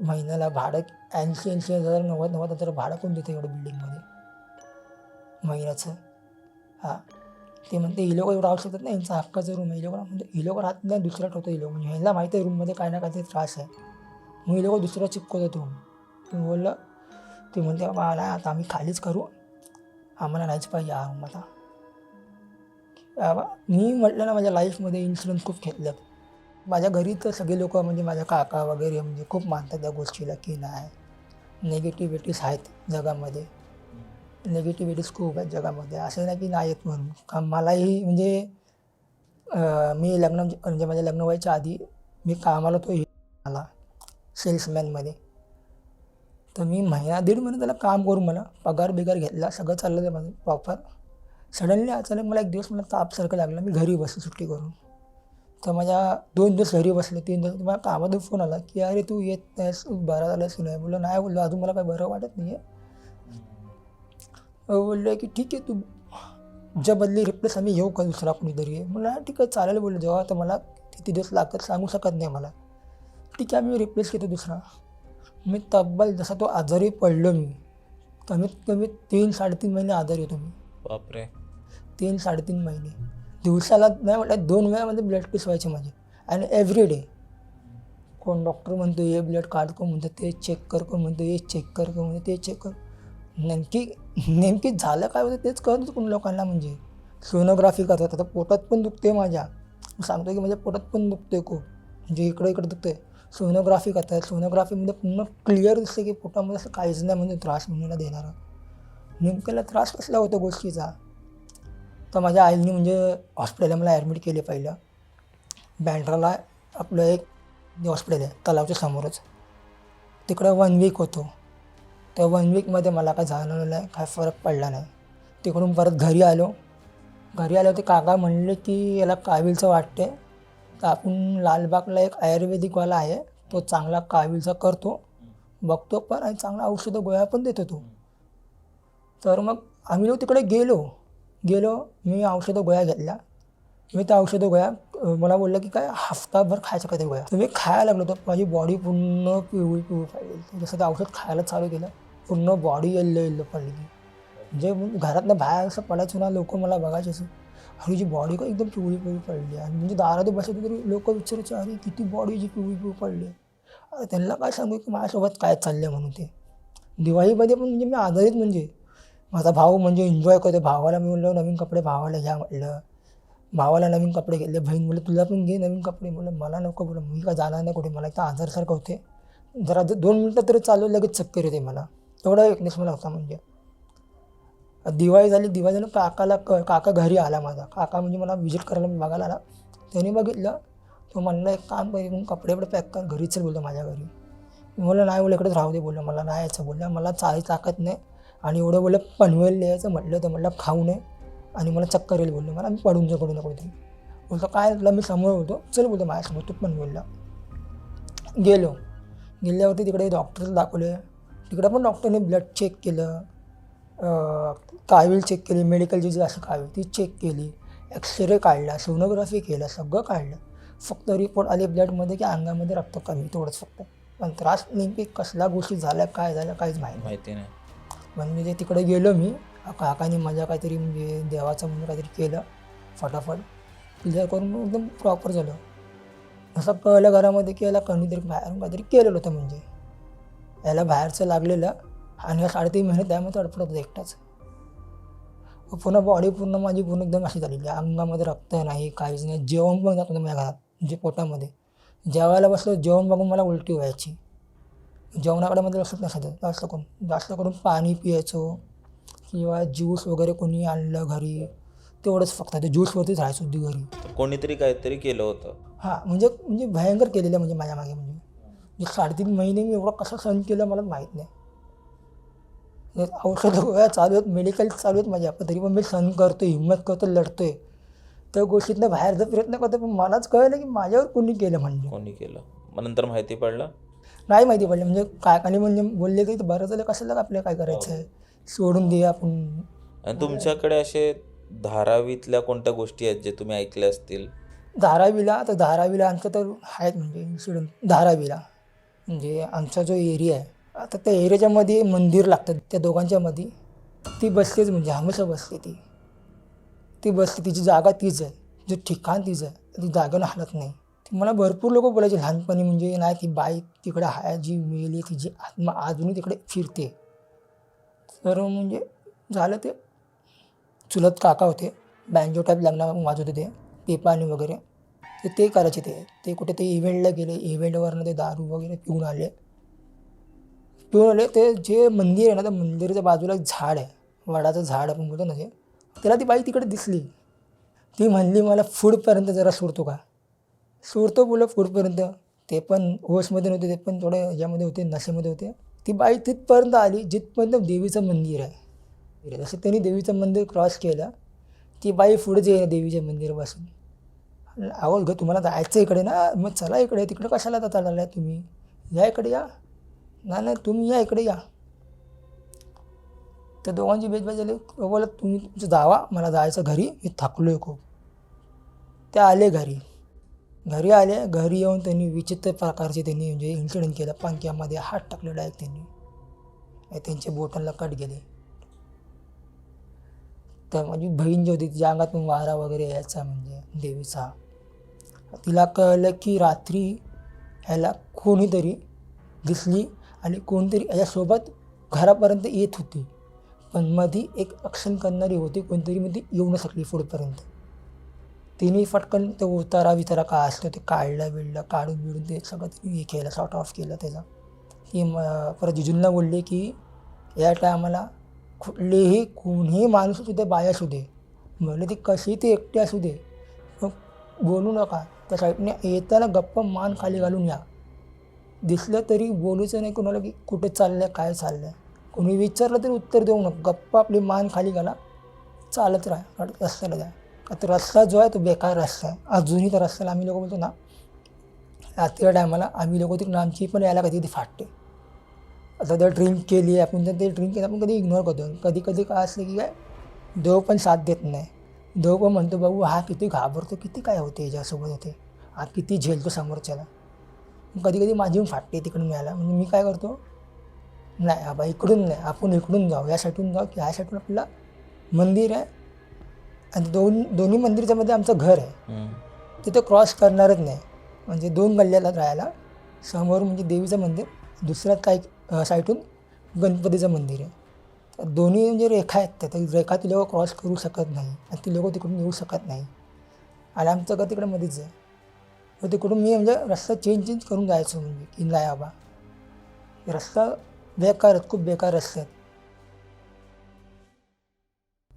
महिन्याला भाडं 80,000 90,000 भाडं कोण देतं एवढं बिल्डिंगमध्ये महिन्याचं. हां, ते म्हणते ही लोक एवढं आवश्यक नाही, यांचा हक्काचा रूम आहे. ही लोक म्हणजे ही लोक राहत नाही, दुसरा ठेवतो ही लोक, म्हणजे ह्याला माहिती आहे रूममध्ये काय ना काहीतरी त्रास आहे, मग ही लोक दुसरा चिपकवतात रूम. मी बोललं, ते म्हणते बाबा नाही आता आम्ही खालीच करू, आम्हाला नाहीच पाहिजे हा रूम आता. मी म्हटलं ना माझ्या लाईफमध्ये इन्शुरन्स खूप घेतल्यात. माझ्या घरी तर सगळे लोक म्हणजे माझ्या काका वगैरे म्हणजे खूप मानतात त्या गोष्टीला की नाही, निगेटिव्हिटीज आहेत जगामध्ये, निगेटिव्हिटीज खूप आहेत जगामध्ये, असं नाही की नाही आहेत म्हणून. का मलाही म्हणजे मी म्हणजे माझ्या लग्न व्हायच्या आधी मी कामाला तो आला सेल्समॅनमध्ये. तर मी 1.5 महिना त्याला काम करून मला पगार बिगार घेतला, सगळं चाललं ते माझं प्रॉपर. सडनली अचानक मला एक दिवस मला तापसारखं लागलं, मी घरी बसलो सुट्टी करून. तर माझ्या 2 दिवस घरी बसले, 3 दिवस मला कामातून फोन आला की अरे तू येत नाहीस, बरं झालंस की नाही. बोललो नाही, बोललो अजून मला काही बरं वाटत नाही आहे. बोललो की ठीक आहे, तू ज्या बदली रिप्लेस आम्ही येऊ का दुसरा कोणीतरी आहे. मला ठीक आहे चालेल बोललो, जेव्हा तर मला किती दिवस लागतात सांगू शकत नाही मला. ठीक आहे आम्ही रिप्लेस घेतो दुसरा. मी तब्बल जसा तो आजारी पडलो, मी कमीत कमी 3-3.5 महिने आजारी होतो मी. बापरे. 3-3.5 महिने. दिवसाला नाही म्हटलं 2 वेळा म्हणजे ब्लड टेस्ट व्हायचे माझे आणि एव्हरी डे. कोण डॉक्टर म्हणतो हे ब्लड काढ, कोण म्हणतो ते चेक कर, कोण म्हणतो हे चेक कर, कोण म्हणतो ते चेक कर. नेमकी झालं काय होतं तेच कळत कोण लोकांना. म्हणजे सोनोग्राफी करतात, आता पोटात पण दुखते माझ्या, सांगतो की माझ्या पोटात पण दुखते खूप, म्हणजे इकडे दुखते. सोनोग्राफी करतात, सोनोग्राफीमध्ये पूर्ण क्लिअर दिसते की पोटामध्ये असं काहीच नाही म्हणजे त्रास म्हणून देणारा. नेमक्याला त्रास कसला होतो गोष्टीचा. तर माझ्या आईने म्हणजे हॉस्पिटलला मला ॲडमिट केले पहिलं. बँड्राला आपलं एक हॉस्पिटल आहे तलावच्या समोरच, तिकडं 1 वीक होतो. त्या 1 वीकमध्ये मला काय झालं नाही, काय फरक पडला नाही. तिकडून परत घरी आलो ते काका म्हणले की याला कावीलचं वाटते, तर आपण लालबागला एक आयुर्वेदिकवाला आहे, तो चांगला कावीलचा करतो, बघतो पण आणि चांगला औषधं गोळ्या पण देतो तो. तर मग आम्ही लोक तिकडे गेलो. मी औषधं गोळ्या घेतल्या. मी त्या औषधं गोळ्या मला बोललं की काय हफ्ताभर खायचं का ते गोळ्या. तर मी खायला लागलो तर माझी बॉडी पूर्ण पिवळी पाहिजे. जसं ते औषध खायला चालू केलं पूर्ण बॉडी येल्लो पडली. म्हणजे घरातनं बाहेर असं पडायचं ना, लोक मला बघायचे असं, अरे जी बॉडी का एकदम पिवळी पडली. आणि म्हणजे दारात बसायचं तरी लोक विचारायचे अरे किती बॉडीची पिवळी पडली. त्यांना काय सांगू की माझ्यासोबत काय चाललं म्हणून. ते दिवाळीमध्ये पण म्हणजे मी आजारीच, म्हणजे माझा भाऊ म्हणजे एन्जॉय करतो. भावाला मी म्हणलं नवीन कपडे भावाला घ्या म्हटलं, भावाला नवीन कपडे घेतले, बहीण बोलले तुला पण घे नवीन कपडे, बोललं मला नको, बोललं मी काय जाणार नाही कुठे, मला इथं आजारसारखं होते, जरा 2 मिनटं तरी चालू लगेच चक्कर येते मला, एवढा weakness मला होता. म्हणजे दिवाळी झाली काका घरी आला माझा, काका म्हणजे मला विजिट करायला बघायला आला. त्याने बघितलं, तो म्हणला एक काम कर, मग कपडे पॅक कर, घरी चल बोललं माझ्या घरी. मी बोललं नाही, बोललं इकडेच राहू दे, बोललं मला नाही यायचं, बोललं मला चालायची ताकद नाही आणि एवढं बोललं पनवेल यायचं म्हटलं तर म्हटलं खाऊ नये आणि मला चक्कर येईल, बोललं मला मी पडून जा कुठे ना कुठेतरी. बोलतो काय तुला मी समोर होतो, चल बोलतो माझ्यासमोर तू पनवेलला. गेल्यावरती तिकडे डॉक्टरला दाखवले, तिकडे पण डॉक्टरने ब्लड चेक केलं, कावीळ चेक केली, मेडिकलची जी अशी कावीळ ती चेक केली, एक्सरे काढला, सोनोग्राफी केलं, सगळं काढलं. फक्त रिपोर्ट आले ब्लडमध्ये की अंगामध्ये रक्त कमी, तेवढंच फक्त. पण त्रास नेमकी कसला गोष्टी झाल्या काय झालं काहीच माहिती नाही. म्हणजे तिकडे गेलो मी, काकाने माझ्या काहीतरी म्हणजे देवाचं म्हणजे काहीतरी केलं, फटाफट क्लिअर करून एकदम प्रॉपर झालं. असं कळलं घरामध्ये की याला कोणीतरी बाहेरून काहीतरी केलेलं होतं, म्हणजे याला बाहेरचं लागलेलं आणि 3.5 महिने त्यामध्ये तडफडत होतं एकटाच. पूर्ण बॉडी माझी एकदम अशी झालेली, अंगामध्ये रक्त नाही काहीच नाही. जेवण पण जात होतं माझ्या घरात, म्हणजे पोटामध्ये जेवायला बसलं, जेवण बघून मला उलटी व्हायची, जेवणाकडे मध्ये लक्षच नसायचं. जास्त करून पाणी पियायचो किंवा ज्यूस वगैरे कोणी आणलं घरी तेवढंच, फक्त ते ज्यूसवरतीच राहायचो होती घरी. कोणीतरी काहीतरी केलं होतं. हां म्हणजे भयंकर केलेलं म्हणजे माझ्या मागे, म्हणजे 3.5 महिने मी एवढं कसं सहन केलं मला माहीत नाही. औषध गोळ्या चालू आहेत, मेडिकल चालू आहेत माझ्या, पण तरी पण मी सहन करतो, हिंमत करतो, लढतोय त्या गोष्टीतनं बाहेरचा प्रयत्न करतो. पण मलाच कळलं की माझ्यावर कोणी केलं, म्हणजे कोणी केलं. मग नंतर माहिती पडलं. नाही माहिती पडलं. म्हणजे काकाने म्हणजे बोलले की बरं झालं, कशाला आपल्याला काय करायचं आहे, सोडून दे आपण. आणि तुमच्याकडे असे धारावीतल्या कोणत्या गोष्टी आहेत जे तुम्ही ऐकल्या असतील? धारावीला आमचं तर आहेत म्हणजे इन्सिडेंट. धारावीला म्हणजे आमचा जो एरिया आहे, आता त्या एरियाच्या मध्ये मंदिर लागतं, त्या दोघांच्या मध्ये ती बसतेच, म्हणजे हमेशा बसते ती बसते, तिची जागा तीच आहे, जे ठिकाण तीच आहे, ती जागेनं हलत नाही. मला भरपूर लोक बोलायचे लहानपणी, म्हणजे नाही ती बाई तिकडे आहे जी मेली, तिची आत्मा अजूनही तिकडे फिरते. तर म्हणजे झालं ते, चुलत काका होते, बँजो टाईप लग्न वाजवत होते, पेपानी वगैरे, ते करायचे. ते कुठे ते इव्हेंटला गेले, इव्हेंटवरनं ते दारू वगैरे पिऊन आले. ते जे मंदिर आहे ना, त्या मंदिराच्या बाजूला एक झाड आहे, वडाचं झाड आपण बोलतो ना, त्याला ती बाई तिकडे दिसली. ती म्हणली मला फूडपर्यंत जरा सोडतो बोल फूडपर्यंत. ते पण होशमध्ये नव्हते, ते पण थोडे ह्याच्यामध्ये होते, नशेमध्ये होते. ती बाई तिथपर्यंत आली जिथपर्यंत देवीचं मंदिर आहे. जसं त्यांनी देवीचं मंदिर क्रॉस केलं, ती बाई पुढे जे देवीच्या मंदिरापासून, अहो ग तुम्हाला जायचं इकडे ना, मग चला इकडे, तिकडे कशाला आता चालला तुम्ही, या इकडे या, नाही तुम्ही या इकडे या. त्या दोघांची बेजबाज झाली. बोला तुम्ही तुमचं जावा, मला जायचं घरी, मी थकलो आहे खूप. ते आले घरी आले. घरी येऊन त्यांनी विचित्र प्रकारचे म्हणजे इन्सिडेंट केलं. पंख्यामध्ये हात टाकले डायरेक्ट त्यांनी, त्यांचे बोटांना कट गेले. तर माझी बहीण जी होती तिच्या अंगात पण वारा वगैरे यायचा, म्हणजे देवीचा. तिला कळलं की रात्री ह्याला कोणीतरी दिसली आणि कोणतरी याच्यासोबत घरापर्यंत येत होती, पण मध्ये एक ॲक्शन करणारी होती, कोणतरी मध्ये येऊ न शकली पुढेपर्यंत. तिने फटकन तो उतारा काय असतो ते काढून बिडून ते सगळं तिने हे केलं, शॉर्ट ऑफ केलं त्याचा. ती परत जिजूंना बोलले की या टायमाला कोणीही माणूस असू दे, बाया असू दे, म्हणले ती कशी ती एकटी असू दे, मग बोलू नका, त्या साईडने येताना गप्प मान खाली घालून या. दिसलं तरी बोलूचं नाही कोणाला की कुठे चाललं आहे, काय चाललं आहे. कोणी विचारलं तरी उत्तर देऊ नका, गप्प आपली मान खाली घाला, चालत राहा, रस्त्याला जा. आता रस्ता जो आहे तो बेकार रस्ता आहे. अजूनही त्या रस्त्याला आम्ही लोक बोलतो ना, रात्रीच्या टायमाला आम्ही लोक तिकडून आमची पण यायला कधी फाटते. आता जर ड्रिंक केली आपण, तर ते ड्रिंक केलं आपण कधी इग्नोर करतो. कधी काय असलं की काय देव पण साथ देत नाही. देव पण म्हणतो बाबू हा किती घाबरतो, किती काय होते याच्यासोबत होते, हा किती झेलतो समोरच्याला. कधी माझी फाटते तिकडून यायला. म्हणजे मी काय करतो, नाही बाबा इकडून नाही, आपण इकडून जाऊ, या साईडून जाऊ, की ह्या साईडून आपल्याला मंदिर आहे आणि दोन्ही मंदिरच्या मध्ये आमचं घर आहे, तिथे क्रॉस करणारच नाही. म्हणजे 2 गल्ल्याला राहायला, समोर म्हणजे देवीचं मंदिर, दुसऱ्यात काही साईडून गणपतीचं मंदिर आहे. दोन्ही म्हणजे रेखा आहेत, त्या रेखा ती लोक क्रॉस करू शकत नाही आणि ती लोक तिकडून येऊ शकत नाही. आणि आमचं घर तिकडे मध्येच आहे. तर तिकडून मी म्हणजे रस्ता चेंज करून जायचो म्हणजे की नाही बाबा रस्ता बेकार आहेत, खूप बेकार रस्ते आहेत.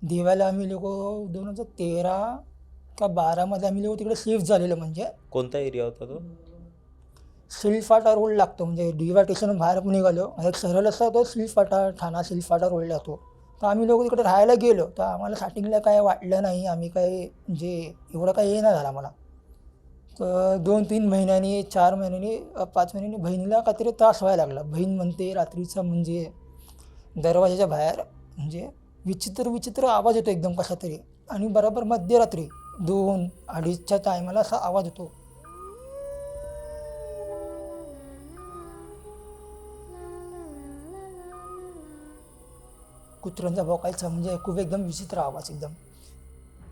दिवाळीला आम्ही लोक 2013 का 12मध्ये आम्ही लोक तिकडे शिफ्ट झालेलो. म्हणजे कोणता एरिया होता तो? सिलफाटा रोड लागतो म्हणजे DY स्टेशनून बाहेर आपण निघालो एक सरळ रस्ता तो सिलफाटा ठाणा सिलफाटा रोड लागतो. तर आम्ही लोक तिकडे राहायला गेलो तर आम्हाला स्टार्टिंगला काय वाटलं नाही. आम्ही काय म्हणजे एवढं काही हे नाही झालं मला. तर 2-3 महिन्यांनी 4 महिन्यांनी 5 महिन्यांनी बहिणीला काहीतरी त्रास व्हायला लागला. बहीण म्हणते रात्रीचा म्हणजे दरवाजाच्या बाहेर म्हणजे विचित्र आवाज येतो एकदम कसा तरी. आणि बरोबर मध्यरात्री 2-2:30च्या टायमाला असा आवाज येतो. कुत्र्यांचा भोकायचा म्हणजे खूप एकदम विचित्र आवाज एकदम.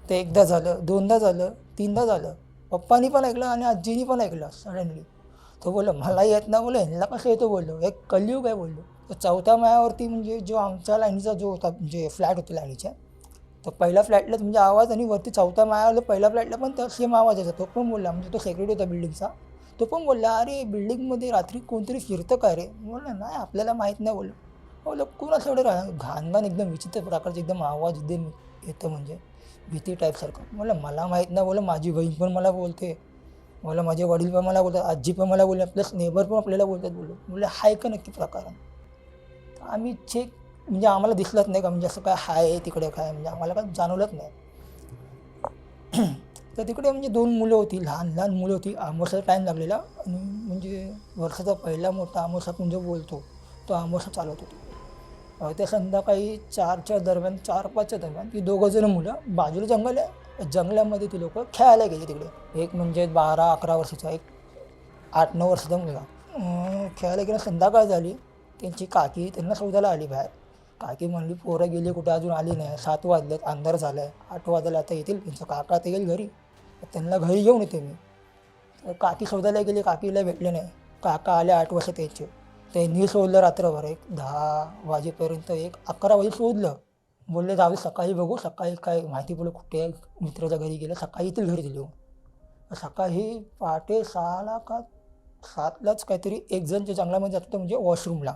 ते एकदा झालं, दोनदा झालं, तीनदा झालं. पप्पानी पण ऐकलं आणि आजीनी पण ऐकलं सडनली. तो बोललो मला येत ना बोललो ह्यांना कसं येतो बोललो एक कलियुग आहे बोललो. तर 4थ्या माळ्यावरती म्हणजे जो आमच्या लाईनीचा जो होता म्हणजे फ्लॅट होते लाईनीच्या तर पहिल्या फ्लॅटलाच म्हणजे आवाज आणि वरती 4थ्या माळ्यावर पहिल्या फ्लॅटला पण त्या सेम आवाज यायचा. तो पण बोलला म्हणजे तो सेक्रेटरी होता बिल्डिंगचा. तो पण बोलला अरे बिल्डिंगमध्ये रात्री कोणतरी फिरतं का रे. बोललं नाही आपल्याला माहीत नाही बोललो. बोललो कोणाचं एवढं घाण एकदम विचित्र प्रकारचं एकदम आवाज एकदम येतं म्हणजे भीती टाईपसारखं. मला माहीत नाही बोललं माझी बहीण पण मला बोलते. मला माझे वडील पण मला बोलतात आजी पण मला बोलले प्लस नेबर पण आपल्याला बोलतात बोलले हाय का नक्की प्रकार. तर आम्ही चेक म्हणजे आम्हाला दिसलंच नाही का म्हणजे असं काय हाय तिकडे काय म्हणजे आम्हाला काय जाणवलंच नाही. तर तिकडे म्हणजे 2 मुलं होती लहान मुलं होती. आमोशाचा टाईम लागलेला आणि म्हणजे वर्षाचा पहिला मोठा आमोशा आपण जो बोलतो तो आमोशा चालवत होतो. त्या संध्याकाळी 4च्या दरम्यान 4-5च्या दरम्यान ती 2 मुलं बाजूला जंगल आहे जंगलामध्ये ती लोक खेळायला गेली तिकडे. एक म्हणजे 12-11 वर्षाचा एक 8-9 वर्षाचा मुलगा खेळायला गेला. संध्याकाळ झाली त्यांची काकी त्यांना शोधायला आली बाहेर. काकी म्हणली पोरं गेली कुठे अजून आली नाही. 7 वाजलेत अंधार झाला आहे 8 वाजले आता येतील त्यांचं काका ते येईल घरी त्यांना घरी घेऊन येते मी. तर काकी शोधायला गेली काकीला भेटले नाही. काका आले 8 वर्ष त्यांचे. त्यांनी शोधलं रात्रभर एक 10 वाजेपर्यंत एक 11 वाजे शोधलं. बोलले जाऊ सकाळी बघू सकाळी काय माहिती पडलं कुठे मित्राच्या घरी गेलं सकाळी येतील घरी दिली. सकाळी पहाटे 6ला का 7लाच काहीतरी एक जण जे जंगलामध्ये जातो म्हणजे वॉशरूमला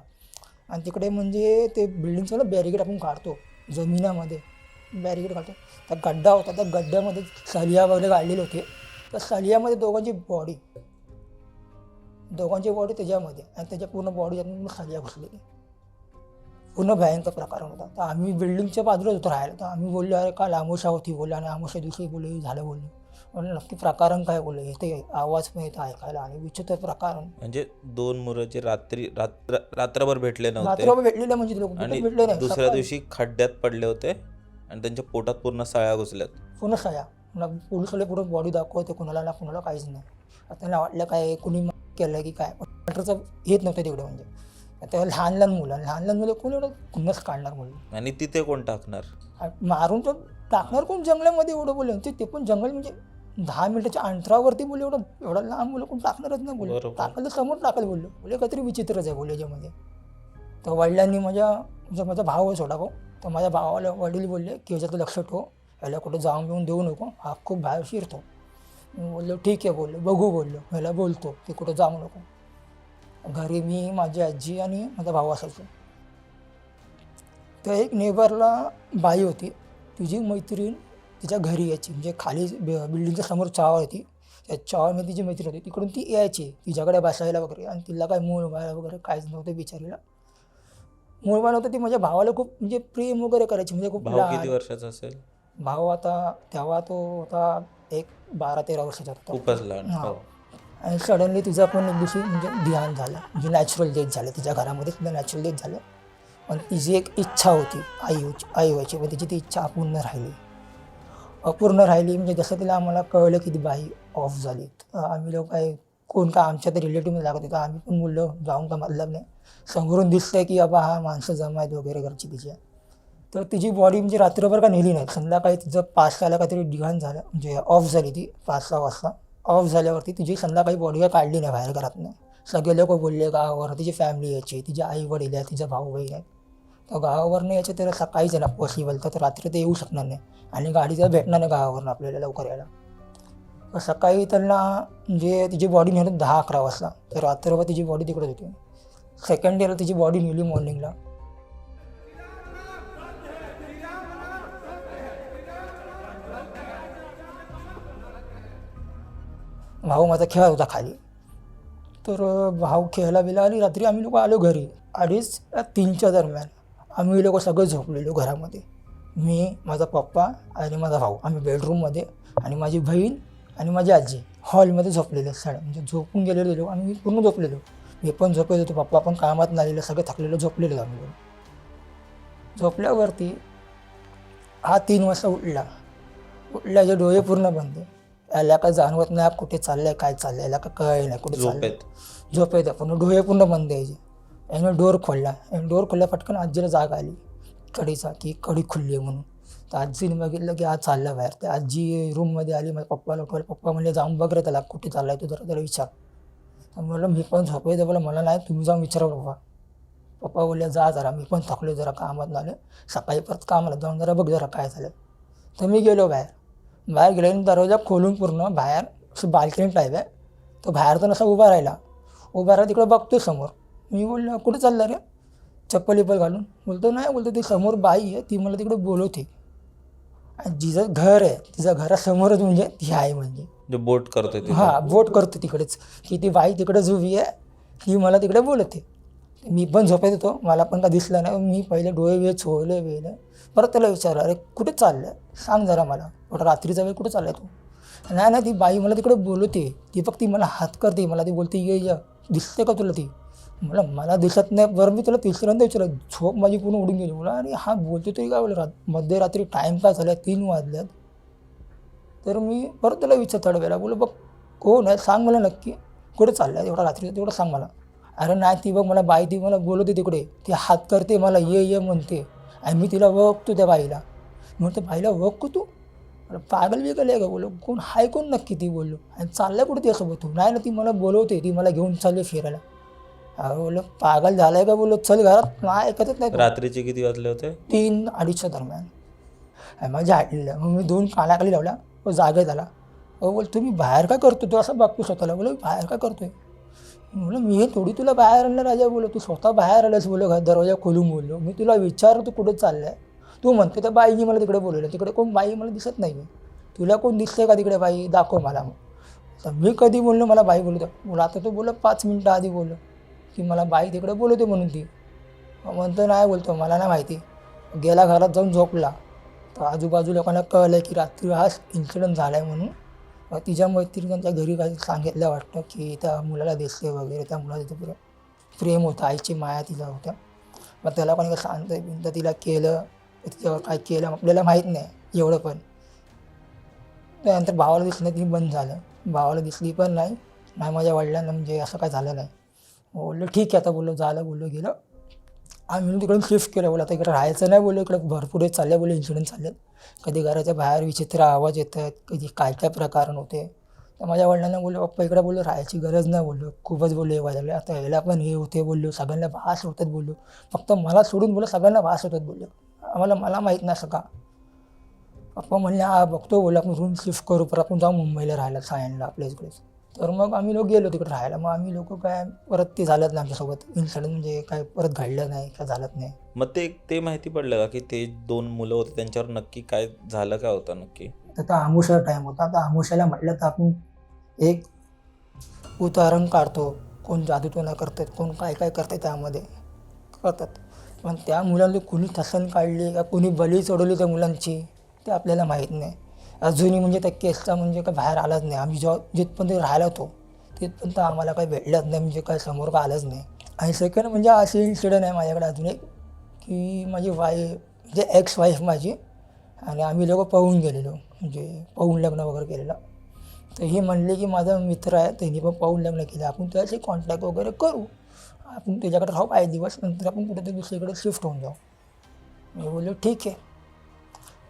आणि तिकडे म्हणजे ते बिल्डिंगचं ना बॅरिकेड आपण काढतो जमिनामध्ये बॅरिकेड काढतो. त्या गड्डा होता त्या गड्ड्यामध्ये सलिया वगैरे काढलेले होते. त्या सलियामध्ये दोघांची बॉडी त्याच्यामध्ये आणि त्याच्या पूर्ण बॉडी मग सलिया घुसलेली पूर्ण भयंकर प्रकार होता. तर आम्ही बिल्डिंगच्या बाजूलाच होतो राहायला. तर आम्ही बोललो अरे काल आमोशा होती बोललो आणि आमोशा दिवशी बोलले झालं बोललो. म्हणलं नक्की प्रकरण काय बोललं येते आवाज पण येतं ऐकायला आणि विचित्र प्रकार. म्हणजे 2 मुलं जे रात्रभर भेटले नव्हते रात्रभर भेटलेले म्हणजे लोक आणि भेटले नाही. दुसऱ्या दिवशी खड्ड्यात पडले होते आणि त्यांच्या पोटात पूर्ण सळ्या घुसल्यात. पूर्ण सया पोलिसवाले पूर्ण बॉडी दाखवते कुणाला ना कुणाला काहीच नाही. त्यांना वाटलं काय कुणी केलं की काय डॉक्टरचं येत नव्हतं तिकडे म्हणजे. आता लहान मुलं कोण एवढं कुणच काढणार म्हणून आणि तिथे कोण टाकणार मारून तर टाकणार कोण जंगलामध्ये एवढं बोललं ते पण जंगल म्हणजे 10 मिनिटाच्या अंतरावरती बोलले एवढं लहान मुलं कोण टाकणारच नाही बोलले. टाकायला समोर टाकायला बोलले काहीतरी विचित्रच आहे बोलले याच्यामध्ये. तर वडिलांनी माझा भाव आहे छोटा भाऊ. तर माझ्या भावाला वडील बोलले की ह्याच्यात लक्ष ठेव ह्याला कुठं जाऊन घेऊन देऊ नको हा खूप बाहेर शिरतो. मी बोललो ठीक आहे बोललो बघू बोललो ह्याला बोलतो की कुठं जाऊ नको. घरी मी माझी आजी आणि माझा भाऊ असायचो. तर एक नेबरला बाई होती तुझी मैत्रीण तिच्या घरी यायची म्हणजे खाली बिल्डिंगच्या समोर चाळ होती त्या चाळमध्ये तिची मैत्रीण होती तिकडून ती यायची तिच्याकडे बसायला वगैरे आणि तिला काय मूळ बाळ वगैरे काहीच नव्हतं बिचारीला. मूळ बाळ नव्हतं ती माझ्या भावाला खूप म्हणजे प्रेम वगैरे करायची म्हणजे खूप भाऊ किती वर्षाचा असेल? भाऊ आता तेव्हा तो होता एक 12-13 वर्षाचा होता. खूपच लहान. हां. आणि सडनली तिचा पण एक दिवशी म्हणजे ध्यान झालं म्हणजे नॅचरल डेथ झालं तिच्या घरामध्ये तिला नॅचरल डेथ झालं. पण तिची एक इच्छा होती आई व्हायची पण तिची ती इच्छा अपूर्ण राहिली म्हणजे जसं तिला आम्हाला कळलं की ती बाई ऑफ झाली. आम्ही लोक काय कोण का आमच्या तर रिलेटिव्हमध्ये लागत होतं आम्ही पण बोललो जाऊन का मतलब नाही समोरून दिसतंय की बाबा हा माणसं जमा आहेत वगैरे घरची तिच्या. तर तिची बॉडी म्हणजे रात्रभर का नेली नाही. संध्याकाळी तिचं 5-6ला काहीतरी डिहान झालं म्हणजे ऑफ झाली ती 5-6 वाजता. ऑफ झाल्यावरती तिची संध्याकाळी बॉडी काय काढली नाही बाहेर घरातनं. सगळे लोक बोलले गावावर तिची फॅमिली यायची तिचे आई वडील आहे तिचा भाऊ बहीण आहे. तर गावावरनं यायचं तर सकाळीच आहे ना पॉसिबल तर रात्री ते येऊ शकणार नाही आणि गाडी तर भेटणार नाही गावावरनं आपल्याला लवकर यायला. सकाळी त्यांना म्हणजे तिची बॉडी नेली 10-11 वाजता, तर रात्रभर तिची बॉडी तिकडे होती. सेकंड डेला तिची बॉडी नेली मॉर्निंगला. भाऊ माझा खेळत होता खाली, तर भाऊ खेळायला बिला आणि रात्री आम्ही लोक आलो घरी 2:30-3च्या दरम्यान. आम्ही लोक सगळं झोपलेलो घरामध्ये, मी, माझा पप्पा आणि माझा भाऊ. आम्ही बेडरूममध्ये आणि माझी बहीण आणि माझी आजी हॉलमध्ये झोपलेले. म्हणजे झोपून गेलेलो आम्ही, पूर्ण झोपलेलो. मी पण झोपेत होतो, पप्पा पण कामात नालेलं, सगळे थकलेलो झोपलेलो आम्ही लोक. झोपल्यावरती हा 3 वाजता उठल्याचे डोळे पूर्ण बंद. याला काय जाणवत नाही कुठे चाललंय, काय चाललंय, याला काय कळलं नाही कुठे चाललंय. झोपेत पूर्ण डोळे पूर्ण बंद यायचे. याने डोर खोलला, पटकन आजीला जाग आली कडीचा, की कडी खुलली आहे म्हणून. तर आजीने बघितलं की आज चाललं बाहेर. तर आजी रूममध्ये आली, माझ्या पप्पाला उठवलं. पप्पा म्हणले जाऊन बघ रे त्याला कुठे चाललाय तू, जरा त्याला विचार. तर म्हणलं मी पण झोपेत बोला मला नाही, तुम्ही जाऊन विचारा पप्पा. पप्पा बोलले जा जरा, मी पण थकलो जरा कामात आले, सकाळी परत कामाला जाऊन जरा बघ जरा काय झालं. तर मी गेलो बाहेर गेल्याने दरवाजा खोलून पूर्ण बाहेर असं बाल्कनी टाईप आहे. तो बाहेर तर असा उभा राहिला तिकडे बघतो समोर. मी बोललो कुठे चालला रे, चप्पल घालून. बोलतो नाही, बोलतो ती समोर बाई आहे, ती मला तिकडे बोलवते. आणि जिचं घर आहे तिच्या घरासमोरच म्हणजे ती आहे, म्हणजे बोट करतोय ते. हां बोट करतो तिकडेच, की ती बाई तिकडेच उभी आहे, ती मला तिकडे बोलते. मी पण झोपेत होतो, मला पण का दिसलं नाही. मी पहिले डोळे वेले परत त्याला विचारलं अरे कुठे चाललं सांग जरा मला, रात्रीचा वेळ कुठे चाललाय तू. नाही ती बाई मला तिकडे बोलवते, ती फक्त ती मला हात करते, मला ती बोलते ये दिसते का तुला ती. मला दिसत नाही. बरं मी तुला तिसऱ्यांदा विचारलं, झोप माझी पूर्ण उडून गेली. मला आणि हा बोलतो तरी काय बोल, मध्यरात्री टाईम काय झाला 3 वाजल्यात. तर मी परत त्याला विचारतो वेळेला, बोल बघ कोण आहे सांग मला नक्की, कुठे चाललं आहे एवढा रात्री तेवढं सांग मला. अरे नाही ती बघ मला बाई ती मला बोलवते तिकडे, ती हात करते मला ये म्हणते, आणि मी तिला ओळखतो त्या बाईला. म्हणतो बाईला ओळखतो तू, पागल वेगळं आहे का बोललो, कोण हाय कोण नक्की ती बोललो, आणि चाललं कुठे त्यासोबत तू. नाही ना ती मला बोलवते, ती मला घेऊन चालले फिरायला. अरे बोललो पागल झालाय का बोललो, चल घरात. नाही ऐकतच नाही. रात्रीचे किती वाजले होते? 3-2:30च्या दरम्यान. माझ्या आईला मग मी 2 कानाखाली लावला, तो जागा झाला. बोल तुम्ही बाहेर काय करतो, तू असं बघतो स्वतःला. बोलो बाहेर काय करतोय. बोलो मी हे थोडी तुला बाहेर आणलं राजा, बोलो तू स्वतः बाहेर आलंस. बोलो दरवाजा खोलून बोललो, मी तुला विचार तू कुठे चाललाय. तू म्हणतो त्या बाईनी मला तिकडे बोलवलं, तिकडे कोण बाई मला दिसत नाही. तुला कोण दिसतंय का तिकडे बाई, दाखव मला. मग तर मी कधी बोललो मला बाई बोलतो. बोला आता तो बोललो 5 मिनटं आधी बोललो की मला बाई तिकडे बोलवते म्हणून. ती म्हणतो नाही, बोलतो मला नाही माहिती. गेला घरात जाऊन झोपला. तर आजूबाजू लोकांना कळलं की रात्री हा इन्सिडेंट झाला आहे म्हणून. मग तिच्या मैत्रिणींच्या घरी काही सांगितलं वाटतं की त्या मुलाला दिसते वगैरे, त्या मुलाला तिथे प्रेम होतं, आईची माया तिला होत्या. मग त्याला कोणी सांगतं बिनतं तिला केलं, तिच्यावर काय केलं आपल्याला माहीत नाही एवढं. पण त्यानंतर भावाला दिसणं ती बंद झालं, भावाला दिसली पण नाही माझ्या वडिलांना, म्हणजे असं काय झालं नाही. बोललो ठीक आहे आता, बोललो झालं, बोललो गेलं. आम्ही तिकडून शिफ्ट केलं. बोललो आता इकडे राहायचं नाही, बोललो इकडे भरपूर हे चालले, बोललो इन्सिडेंट चालले. कधी घराच्या बाहेर विचित्र आवाज येत आहेत, कधी काय प्रकार होते. तर माझ्या वडिलांना बोललो पप्पा इकडे बोललो राहायची गरज नाही, बोललो खूपच बोललो हे व्हायला लागले, आता याला पण हे होते बोललो, सगळ्यांना भास होतात बोललो, फक्त मला सोडून बोललो सगळ्यांना भास होतात बोललो, मला माहीत नाही सगळा. पप्पा म्हणले हा बघतो, बोललो आपण रूम शिफ्ट करू, परत आपण जाऊ मुंबईला राहायला सायनला आपल्या इकडेच. तर मग आम्ही लोक गेलो तिकडे राहायला. मग आम्ही लोक काय परत ते झालंच नाही आमच्यासोबत इन्सिडेंट, म्हणजे काय परत घडलं नाही, काय झालंच नाही. मग ते माहिती पडलं का की ते 2 मुलं होते त्यांच्यावर नक्की काय झालं, काय होतं नक्की? तर आमुषा टाईम होता. आता आमुषाला म्हटलं तर आपण एक उदाहरण काढतो, कोण जादूटोणा करतात, कोण काय करतात त्यामध्ये करतात. पण त्या मुलांनी कुणी ठसन काढली का कुणी बळी चढवली त्या मुलांची ते आपल्याला माहीत नाही अजूनही. म्हणजे त्या केसचा म्हणजे काय बाहेर आलाच नाही. आम्ही जिथपर्यंत राहिला होतो तिथपर्यंत आम्हाला काही भेटलंच नाही, म्हणजे काय समोर का आलंच नाही. आणि सेकंड म्हणजे असे इन्सिडेंट आहे माझ्याकडे अजून एक, की माझी म्हणजे एक्स वाईफ माझी, आणि आम्ही लोक पळून गेलेलो, म्हणजे पळून लग्न वगैरे केलेलं. तर हे म्हणले की माझा मित्र आहे, त्यांनी पण पळून लग्न केलं, आपण त्याचे कॉन्टॅक्ट वगैरे करू, आपण त्याच्याकडे राहू 5 दिवस, नंतर आपण कुठेतरी दुसरीकडे शिफ्ट होऊन जाऊ. मी बोललो ठीक आहे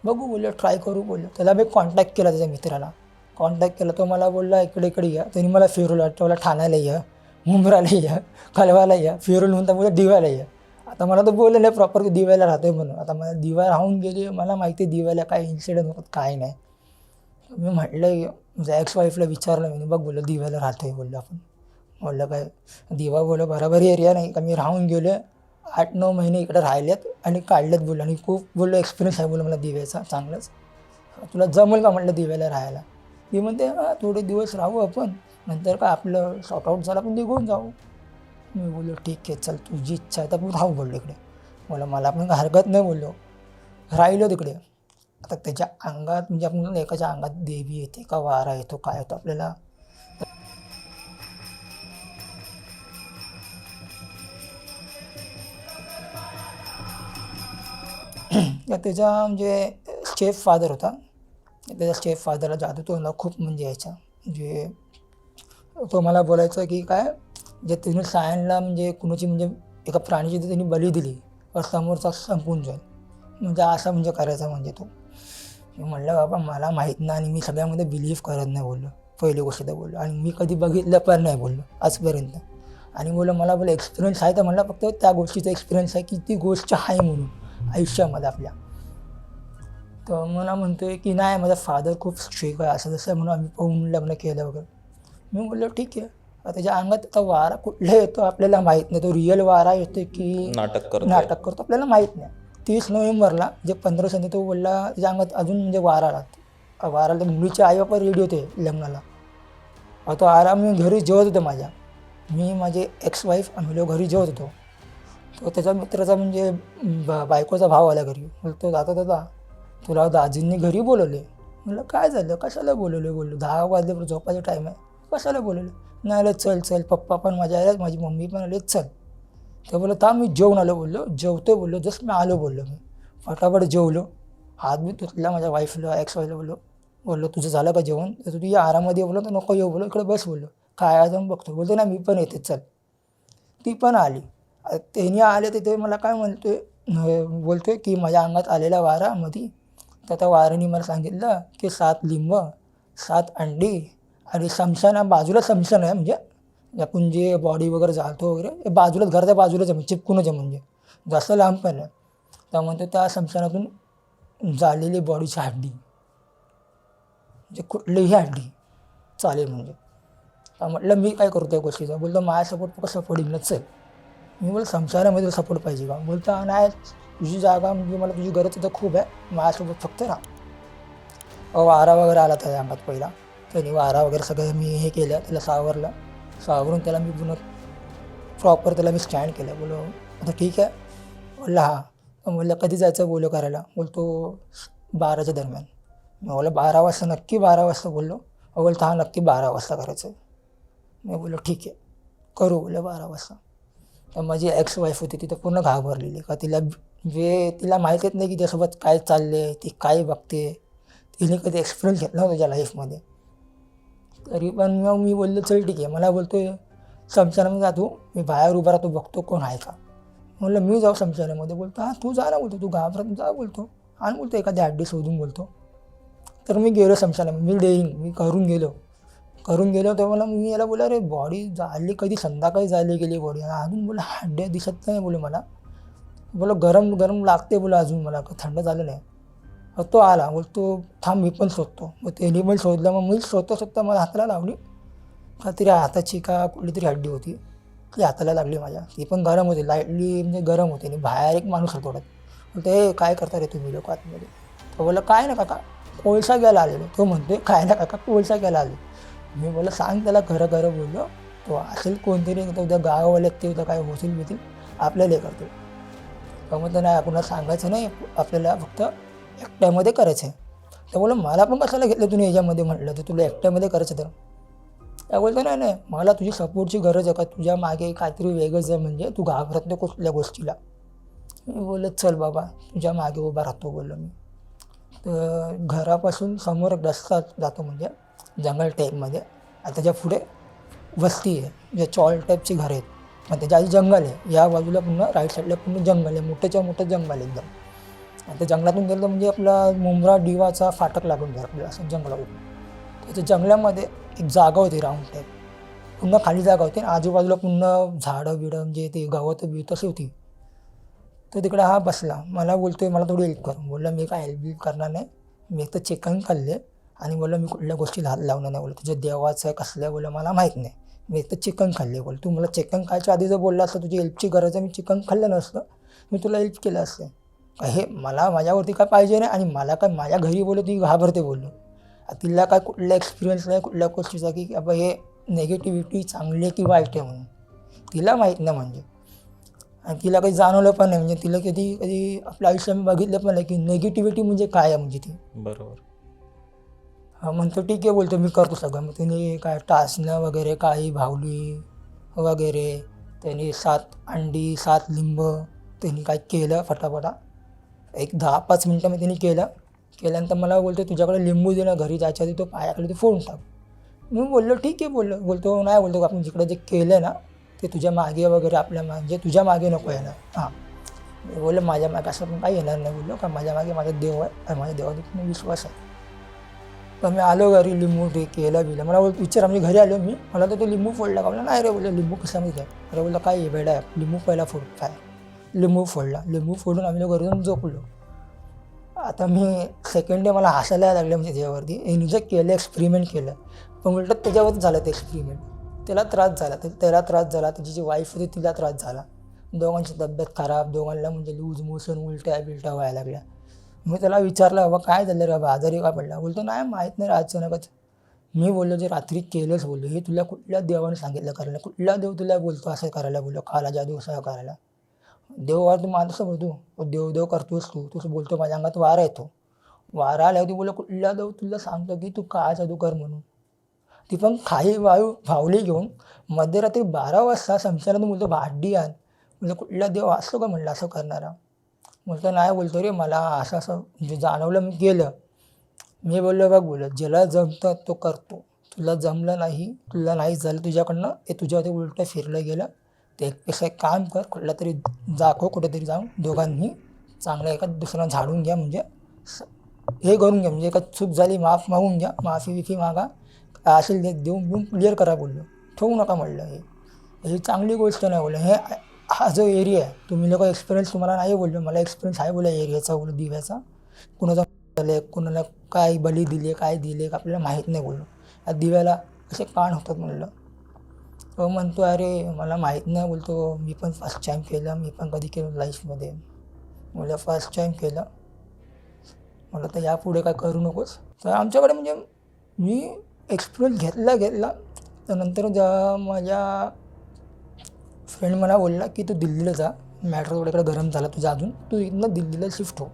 बघू, बोललो ट्राय करू. बोललो त्याला मी कॉन्टॅक्ट केला, त्याच्या मित्राला कॉन्टॅक्ट केला. तो मला बोलला इकडे या. त्यांनी मला फिरवलं, मला ठाण्याला या, मुंब्राला या, कलवाला या, फिरवलं म्हणता बोललं दिव्याला या. आता मला तर बोललं नाही प्रॉपर की दिव्याला राहतोय म्हणून. आता मला दिवा राहून गेली, मला माहिती आहे दिव्याला काय इन्सिडेंट होतात काय नाही. मी म्हटलं माझ्या एक्स वाईफला विचारलं मी, बघ बोललं दिव्याला राहतो आहे बोललो आपण. बोललं काय दिवा बोललं बराबर एरिया नाही का, मी राहून गेलो 8-9 महिने इकडे राहिलेत आणि काढलेत बोललो, आणि खूप बोललो एक्सपिरियन्स आहे बोललो मला दिव्याचा चांगलाच. तुला जमेल का म्हटलं दिव्याला राहायला. ती म्हणते हां थोडे दिवस राहू आपण, नंतर का आपलं शॉर्टआउट झालं आपण निघून जाऊ. मी बोललो ठीक आहे चल तुझी इच्छा आहे तर आपण राहू बोललो इकडे. मला पण काही हरकत नाही बोललो. राहिलो तिकडे. आता त्याच्या अंगात म्हणजे आपण म्हणतो ना, एकाच्या अंगात देवी येते का वारा येतो काय येतो आपल्याला तर त्याचा म्हणजे स्टेप फादर होता. त्याच्या स्टेप फादरला जादू तो ना खूप म्हणजे यायचा, म्हणजे तो मला बोलायचा की काय जे तुम्ही सायनला म्हणजे कुणाची म्हणजे एका प्राणीची जर त्यांनी बली दिली तर समोरचा संपून जाईल, म्हणजे असं म्हणजे करायचा म्हणजे तो. मी म्हणलं बाबा मला माहीत नाही आणि मी सगळ्यामध्ये बिलीव्ह करत नाही बोललो, पहिली गोष्ट तर बोललो, आणि मी कधी बघितलं पण नाही बोललो आजपर्यंत. आणि बोललो मला बोला एक्सपिरियन्स आहे तर म्हणलं फक्त त्या गोष्टीचा एक्सपिरियन्स आहे की ती गोष्ट आहे म्हणून आयुष्यामध्ये आपल्या. तर मला म्हणतो आहे की नाही माझा फादर खूप स्ट्रिक्ट आहे असं तसं म्हणून आम्ही पाहून लग्न केलं वगैरे. मी बोललो ठीक आहे. त्याच्या अंगात आता वारा कुठला येतो आपल्याला माहीत नाही, तो रिअल वारा येतो की नाटक करतो. नाटक करतो आपल्याला माहीत नाही. 30 नोव्हेंबरला जे 15 संधी तो बोलला त्याच्या अंगात अजून म्हणजे वारा आला. वाराला तर मुलीचे आई बापा रेडी होते लग्नाला. तो आराम मी घरी जेवत होतो माझ्या, मी माझे एक्स वाईफ आम्ही लोक घरी जेवत होतो. तो त्याचा मित्राचा म्हणजे बायकोचा भाव आला घरी. बोलतो दादा तुला दाजींनी घरी बोलवले. म्हणलं काय झालं कशाला बोलवले बोललो 10 वाजले झोपायचा टाईम आहे कशाला बोलवले. नाही आलं चल पप्पा पण माझ्या आले माझी मम्मी पण आले चल. ते बोललो थांब मी जेवून आलो बोललो, जेवतो बोललो, जस्ट मी आलो बोललो. मी फटाफट जेवलो, हात मी धुतला माझ्या वाईफला एक्स वाईफला बोललो तुझं झालं का जेवण, तर तू या आरामध्ये बोललो तर नको येऊ बोललो, इकडे बस बोललो, काय जाऊन बघतो. बोलतो ना मी पण येते चल. ती पण आली. त्यांनी आले तिथे मला काय बोलतोय की माझ्या अंगात आलेला वारा मध्ये, तर त्या वाऱ्याने मला सांगितलं की 7 लिंब 7 अंडी आणि समशाना बाजूला समशान आहे, म्हणजे आपण जे बॉडी वगैरे जाळतो वगैरे हे बाजूलाच घराच्या बाजूलाच आहे, म्हणजे चिपकूनच आहे, म्हणजे जास्त लांब पण आहे. त्यामुळे त्या समशानातून जाळलेली बॉडीची हड्डी म्हणजे कुठलीही हड्डी चालेल म्हणजे. म्हटलं मी काय करू त्या गोष्टीचा. बोलतो माझ्या सपोर्ट कसं सपोर्टिंग चल. मी बोल समशानामध्ये सपोर्ट पाहिजे का. बोलता नाही तुझी जागा म्हणजे मला तुझी गरज तर खूप आहे, माझ्यासोबत फक्त राहा. वारा वगैरे आला त्या अंगात पहिला, त्याने वारा वगैरे सगळं मी हे केलं, त्याला सावरून त्याला मी पुन्हा प्रॉपर त्याला मी स्टँड केलं. बोलो आता ठीक आहे. बोलला हां. बोललं कधी जायचं बोलो करायला. बोलतो 12च्या दरम्यान. मी बोललो 12 वाजता नक्की 12 वाजता बोललो. बोलतो हां नक्की 12 वाजता करायचं. मी बोललो ठीक आहे करू बोललो 12 वाजता. तर माझी एक्स वाईफ होती तिथं पूर्ण घाबरलेली का तिला माहीतच नाही की त्यासोबत काय चालले, ती काय बघते, तिने कधी एक्सपिरियन्स घेतला नव्हता त्याच्या लाईफमध्ये. तरी पण मग मी बोललो चल ठीक आहे. मला बोलतो शमशानामध्ये जातो, मी बाहेर उभा राहतो बघतो कोण आहे का. म्हणलं मी जाऊ शमशानामध्ये. बोलतो हां तू जा ना बोलतो, तू घाबरत जा बोलतो, आणि बोलतो एखादी हड्डी शोधून बोलतो. तर मी गेलो शमशानामध्ये, मी करून गेलो तर मी याला बोला अरे बॉडी जाळली कधी संध्याकाळी जाळली गेली बॉडी, अजून बोला हड्ड्या दिसत नाही बोले मला. बोला गरम लागते बोला अजून मला थंड झालं नाही. तो आला बोलतो थांब मी पण शोधतो. मग त्यांनी पण शोधलं. मग मी शोधता मला हाताला लावली का तरी हाताची का कुठली तरी हड्डी होती ती हाताला लागली माझ्या. ती पण गरम होती लाईटली म्हणजे गरम होते. आणि बाहेर एक माणूस होता थोडं. बोलतो हे काय करता रे तुम्ही लोक आतमध्ये. तो बोला काय ना काका कोळसा घ्यायला आलेलो. तो म्हणतोय काय ना काका कोळसा घ्यायला आलो. मी बोला सांग त्याला खरं बोललो. तो असेल कोणतरी तो उद्या गावावाले ते उद्या काय होतील आपल्याला हे करतो. तर म्हणतो नाही आपल्याला सांगायचं नाही, आपल्याला फक्त एकट्यामध्ये करायचं आहे. तर बोला मला पण कशाला घेतलं तुम्ही याच्यामध्ये म्हटलं तर तुला एकट्यामध्ये करायचं. तर त्या बोलतो नाही मला तुझी सपोर्टची गरज आहे का, तुझ्या मागे काहीतरी वेगळंच आहे, म्हणजे तू घाबरत नाही कुठल्या गोष्टीला. मी बोललो चल बाबा तुझ्या मागे उभा राहतो बोललो मी. तर घरापासून समोर एक रस्ता जातो म्हणजे जंगल टाईपमध्ये, आणि त्याच्या पुढे वस्ती आहे जे चॉल टाईपची घरं आहेत. मग त्याच्या आधी जंगल आहे, या बाजूला पुन्हा राईट साईडला पूर्ण जंगल आहे, मोठं जंगल एकदम. आणि त्या जंगलातून गेलं म्हणजे आपला मुंब्रा डिवाचा फाटक लागून जाईल आपल्याला असं जंगलातून. त्याच्या जंगलामध्ये एक जागा होती राऊंड टाईप, पुन्हा खाली जागा होती आणि आजूबाजूला पुन्हा झाडं बिडं म्हणजे ते गवत तशी होती. तर तिकडे हा बसला. मला बोलतोय मला थोडी हेल्प कर. बोलला मी काय हेल्प करणार नाही, मी एक तर चिकन खाल्ले आणि बोललं मी कुठल्या गोष्टीला हात लावणार नाही. बोललं तुझ्या देवाचं कसलं बोललं मला माहीत नाही. मी एक तर चिकन खाल्ले. बोल तू मला चिकन खायच्या आधी जर बोलला असतं तुझी हेल्पची गरज आहे, मी चिकन खाल्लं नसतं, मी तुला हेल्प केलं असतं. हे मला माझ्यावरती काय पाहिजे नाही आणि मला काय माझ्या घरी बोललो ती घाबरते बोललो. तिला काय कुठला एक्सपिरियन्स नाही कुठल्या गोष्टीचा की बाबा हे नेगेटिव्हिटी चांगली आहे की वाईट आहे म्हणून तिला माहीत नाही. म्हणजे आणि तिला काही जाणवलं पण नाही. म्हणजे तिला कधी कधी आपल्या आयुष्यात मी बघितलं पण नाही की नेगेटिव्हिटी म्हणजे काय आहे. म्हणजे ती बरोबर. म्हणतो ठीक आहे बोलतो मी करतो सगळं. मग तिने काय टाचणं वगैरे काही भावली वगैरे त्यांनी 7 अंडी 7 लिंब त्यांनी काय केलं फटाफटा एक 10-5 मिनटं मी त्यांनी केल्यानंतर मला बोलतो तुझ्याकडे लिंबू दे ना घरी जायच्या आधी तो पायाकडे ते फोडून टाक. मी बोललो ठीक आहे बोलतो नाही बोलतो आपण जिकडे जे केलं आहे ना ते तुझ्या मागे वगैरे आपल्या म्हणजे तुझ्या मागे नको येणार. हां मी बोललो माझ्या मागे असं पण काही येणार नाही बोललो का माझ्या मागे माझा देव आहे आणि माझ्या देवावर मी विश्वास आहे. तर मी आलो घरी लिंबू ते केलं मला विचार आमच्या घरी आलो मी मला तर तो लिंबू फोडला का. नाही रे बोललो लिंबू कसा माहिती आहे. अरे बोललं काय आहे बेडा आहे लिंबू पहिला फोड काय लिंबू फोडला. लिंबू फोडून आम्ही घरी जाऊन झोपलो. आता मी सेकंड डे मला हसायला लागलं म्हणजे त्याच्यावरती यांनी जे केलं एक्सपेरिमेंट केलं पण उलटं त्याच्यावरती झालं ते एक्सपेरिमेंट. त्याला त्रास झाला त्याची जी वाईफ होती तिला त्रास झाला. दोघांची तब्येत खराब दोघांना म्हणजे लूज मोशन उलट्या व्हायला लागल्या. मी त्याला विचारलं बाबा काय झालं रे बाबा आजारी का पडला. बोलतो नाही माहीत नाही अचानकच. मी बोललो जे रात्री केलंच बोललो हे तुला कुठल्या देवाने सांगितलं करायला कुठला देव तुला बोलतो असं करायला बोललो काला जादू असं करायला. देवावर तू माणसं बोलतो देव करतोस तू बोलतो माझ्या अंगात वारा येतो वारा आल्यावर तू बोललो कुठला देव तुला सांगतो की तू काय जादू कर म्हणून. ती पण खाई भावली घेऊन मध्यरात्री 12 वाजता शमशानात बोलतो भाड्डी आण. म्हणजे कुठला देव असतो का म्हणलं असं करणारा. बोलतो नाही बोलतो रे मला असं म्हणजे जाणवलं मी केलं. मी बोललो बघ बोललं ज्याला जमतं तो करतो. तुला जमलं नाही तुला नाही झालं तुझ्याकडनं हे तुझ्यावरती उलटं फिरलं गेलं ते कसं एक काम कर कुठला तरी कुठेतरी जाऊन दोघांनी चांगलं एका दुसऱ्यांना झाडून घ्या म्हणजे हे करून घ्या म्हणजे एका चूक झाली माफ मागून घ्या माफी मागा असेल ते देऊन क्लिअर करा बोललो. ठेवू नका म्हणलं ही चांगली गोष्ट नाही बोललं. हा जो एरिया आहे तुम्ही लोक एक्सपिरियन्स तुम्हाला नाही बोललो मला एक्सपिरियन्स आहे बोला एरियाचा बोललो दिव्याचा कुणाचा झालं कुणाला काय बली दिली काय दिले आपल्याला माहीत नाही बोललो. या दिव्याला असे कान होतात म्हणलं. तो म्हणतो अरे मला माहीत नाही बोलतो मी पण फर्स्ट टाईम केलं मी पण कधी केलं लाईफमध्ये. मला फर्स्ट टाईम केलं मला तर यापुढे काय करू नकोस. तर आमच्याकडे म्हणजे मी एक्सपिरियन्स घेतला तर नंतर माझ्या फ्रेंड मला बोलला की तू दिल्लीला जा मॅटर थोड्याकडे गरम झाला तुझा अजून तू इथनं दिल्लीला शिफ्ट हो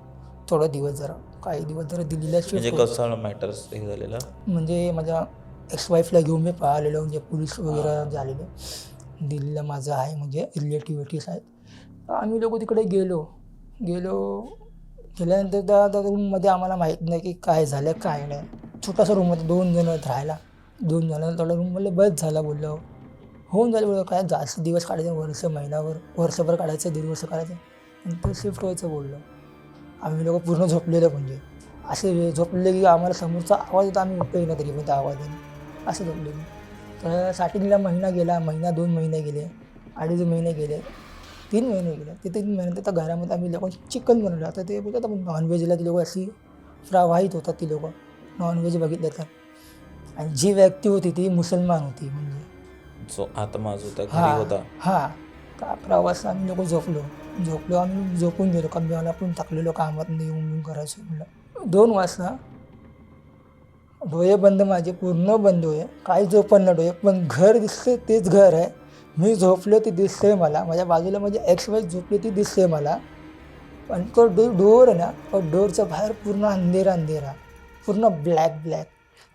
थोडा दिवस काही दिवस दिल्लीला शिफ्ट म्हणजे हो. कसं मॅटर्स हे झालेलं म्हणजे माझ्या एक्स-वाईफला घेऊन मी पाहिलेलो म्हणजे पोलीस वगैरे झालेले दिल्लीला माझं आहे म्हणजे रिलेटिव्हिटीज आहेत. आम्ही लोक तिकडे गेल्यानंतर त्या रूममध्ये आम्हाला माहीत नाही की काय झालं काय नाही. छोटासा रूममध्ये 2 जण राहायला 2 जणांना थोडा रूममध्ये बस झाला बोललो होऊन जाईल बोललो काय जास्त दिवस काढायचं वर्षभर काढायचं 1.5 वर्ष काढायचं नंतर शिफ्ट व्हायचं बोललो. आम्ही लोक पूर्ण झोपलेलं म्हणजे असे झोपले की आम्हाला समोरचा आवाज होता आम्ही उठतोय ना तरी पण त्या आवाजाने असं झोपलेलो. तर स्टार्टिंगला महिना गेला 2 महिने गेले 2.5 महिने गेले 3 महिने गेले. ते 3 महिन्यानंतर त्या घरामध्ये आम्ही लोक चिकन बनवलं. आता ते बोलतात आपण नॉनव्हेजला ती लोक अशी प्रवाहित होतात ती लोक नॉनव्हेज बघितलं तर. आणि जी व्यक्ती होती ती मुसलमान होती म्हणजे जो आत्मा जो त्या घरी होता. हां त्या प्रवास आम्ही लोक झोपलो आम्ही झोपून गेलो कमी मला पण थकलेलो कामात येऊन करायचं म्हणलं. 2 वाजता डोळे बंद माझे पूर्ण बंद होय काही झोपण न डोळे पण घर दिसते तेच घर आहे. मी झोपलो ते दिसतंय मला माझ्या बाजूला माझी एक्स-वाईफ झोपली ती दिसते मला. पण तो डोर आहे ना तो डोरच्या बाहेर पूर्ण अंधेरा पूर्ण ब्लॅक.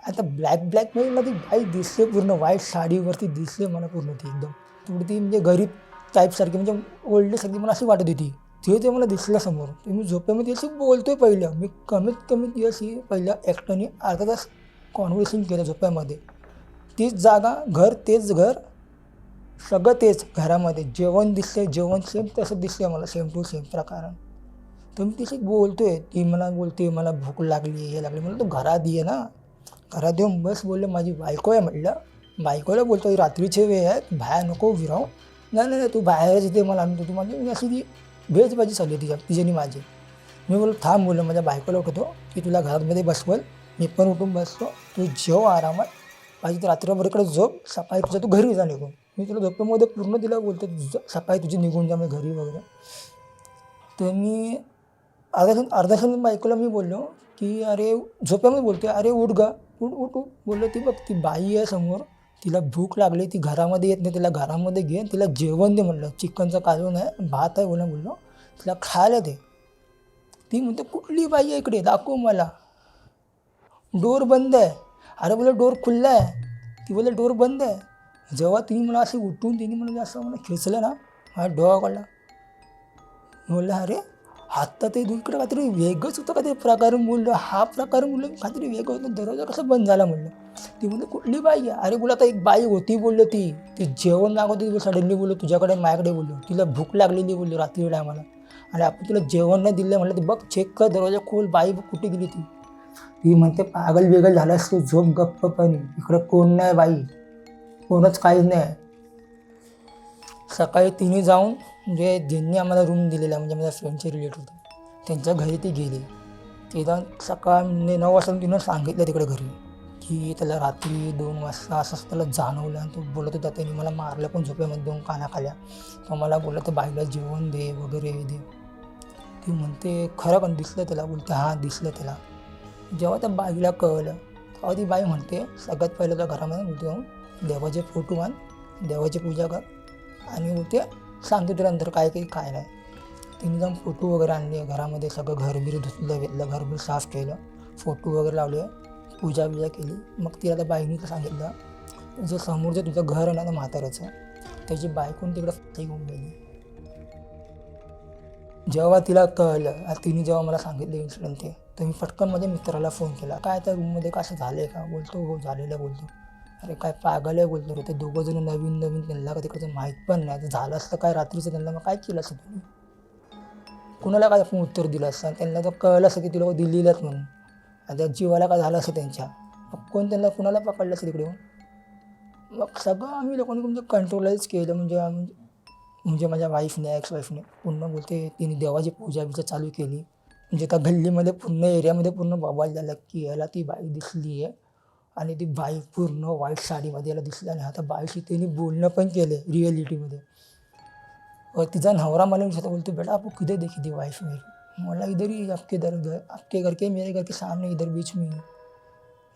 आता ब्लॅकमध्ये मला ती बाई दिसते पूर्ण व्हाईट साडीवरती दिसते मला पूर्ण ती एकदम थोडी ती म्हणजे गरीब टाईपसारखी म्हणजे ओल्डसारखी मला अशी वाटत होती. ते मला दिसलं समोर. ते मी झोपेमध्ये अशी बोलतोय पहिलं मी कमीत कमी ती अशी पहिल्या एकट्याने अर्धा तास कॉन्व्हर्सेशन केलं झोप्यामध्ये. तीच जागा तेच घर सगळं तेच घरामध्ये जेवण जेवण सेम तसं दिसतंय मला सेम टू सेम प्रकारानं. तर मी तिशी बोलतोय ती मला बोलते मला भूक लागली हे लागली म्हणलं तू घरात ये ना घरात येऊन बस बोललं माझी बायको आहे म्हटलं. बायकोला बोलतो रात्रीचे वेळ आहे बाहेर नको विराव नाही तू बाहेरच येते मला आणतो तू माझी अशी ती भेजबाजी चालली तिच्यानी माझी. मी बोललो थांब बोललं माझ्या बायकोला उठवतो की तुला घरामध्ये बसवल मी पण उठून बसतो, तू जेव आरामात, पाहिजे तर रात्रभर इकडे झोप, सकाळी तुझं तू घरी जा निघून. मी तुला झोपेमध्ये पूर्ण तिला बोलतो सकाळी तुझी निघून जा मी घरी वगैरे. तर मी अर्धा तास बायकोला मी बोललो की अरे झोप्यामध्ये बोलते, अरे उठ गा, उठ उठ उठ. बोललो ती बघ ती बाई आहे समोर, तिला भूक लागली, ती घरामध्ये येत नाही, तिला घरामध्ये घे, तिला जेवण दे म्हणलं, चिकनचं कालवण आहे, भात आहे बोललो, तिला खायला दे. ती म्हणते कुठली बाई आहे इकडे, दाखव मला, डोर बंद आहे. अरे बोला डोर खुल्ला आहे. ती बोले डोर बंद आहे. जेव्हा तिने मला असे उठून तिने मला असं मला खेचलं ना, माझ्या डोळा काढला. बोललं अरे आत्ता ते इकडे काहीतरी वेगळंच होतं, काहीतरी प्रकार बोललो, हा प्रकार बोललो काहीतरी वेगळं होतं, दरवाजा कसं बंद झाला म्हणलं. ती बोलली कुठली बाई आहे. अरे बोला आता एक बाई होती बोललो, ती जेवण मागवते बोल, सडनली बोललो तुझ्याकडे माझ्याकडे बोललो, तिला भूक लागलेली बोललो रात्री टायमाला, आणि आपण तुला जेवण नाही दिलं म्हणलं. ते बघ चेक कर दरवाजा खोल, बाई बघ कुठे गेली ती. ती म्हणते पागल बिगल झालास तू, झोप गप्पपणी, इकडं कोण नाही बाई, कोणच काहीच नाही. सकाळी तिने जाऊन म्हणजे ज्यांनी आम्हाला रूम दिलेला म्हणजे माझ्या फ्रेंडचे रिलेटिव्ह होते त्यांच्या घरी ती गेली. तिला सकाळ म्हणजे 9 वाजता तिनं सांगितलं तिकडे घरी की त्याला रात्री 2 वाजता असं त्याला जाणवलं, आणि तो बोलत होता त्याने मला मारलं पण झोपेमध्ये 2 काना खाल्या. तो मला बोलला तर बाईला जेवण दे वगैरे दे. ती म्हणते खरं पण दिसलं त्याला, बोलते हां दिसलं त्याला. जेव्हा त्या बाईला कळलं तेव्हा ती बाई म्हणते सगळ्यात पहिलं त्या घरामध्ये बोलते देवाचे फोटो आण, देवाची पूजा कर, आणि बोलते सांगते तुला नंतर काय काही काय नाही. तिने जाऊन फोटो वगैरे आणले घरामध्ये, सगळं घरबीर धुतलं घेतलं, घरबीर साफ केलं, फोटो वगैरे लावले, पूजा बिजा केली. मग तिला त्या बाईने सांगितलं जे समोरचं तुझं घर आहे ना त्या म्हाताऱ्याचं, त्याची बायकोन तिकडं घेऊन गेली. जेव्हा तिला कळलं, तिने जेव्हा मला सांगितलं इन्सिडेंट ते, तर मी पटकन माझ्या मित्राला फोन केला, काय त्या रूममध्ये कसं झालं आहे का. बोलतो हो झालेलं आहे. बोलतो अरे काय पागल आहे बोलतो रे, ते दोघं जण नवीन त्यांना का तिकडचं माहीत पण नाही, तर झालं असतं काय रात्रीचं त्यांना मग काय केलं असतं तुम्ही, कुणाला काय आपण उत्तर दिलं असतं. त्यांना तर कळलं असतं की तुला दिल्लीलाच म्हणून, त्या जीवाला काय झालं असतं त्यांच्या, मग कोण त्यांना कुणाला पकडलं असतं तिकडे. मग सगळं आम्ही लोकांनी म्हणजे कंट्रोलाइज केलं, म्हणजे माझ्या वाईफने एक्स वाईफने पूर्ण बोलते तिने देवाची पूजा बिजा चालू केली. म्हणजे त्या गल्लीमध्ये पूर्ण एरियामध्ये पूर्ण बवाल झाला की याला ती बाई दिसली आहे, आणि ती बाई पूर्ण व्हाईट साडीमध्ये याला दिसली, आणि आता बाईशी त्यांनी बोलणं पण केलं रिॲलिटीमध्ये. तिचा नवरा मला विचारता बोलतो बेटा आपको किधर देखी थी वाइफ मेरी. बोला इधर ही आपके घर के मेरे घर के सामने इधर बीच में ही.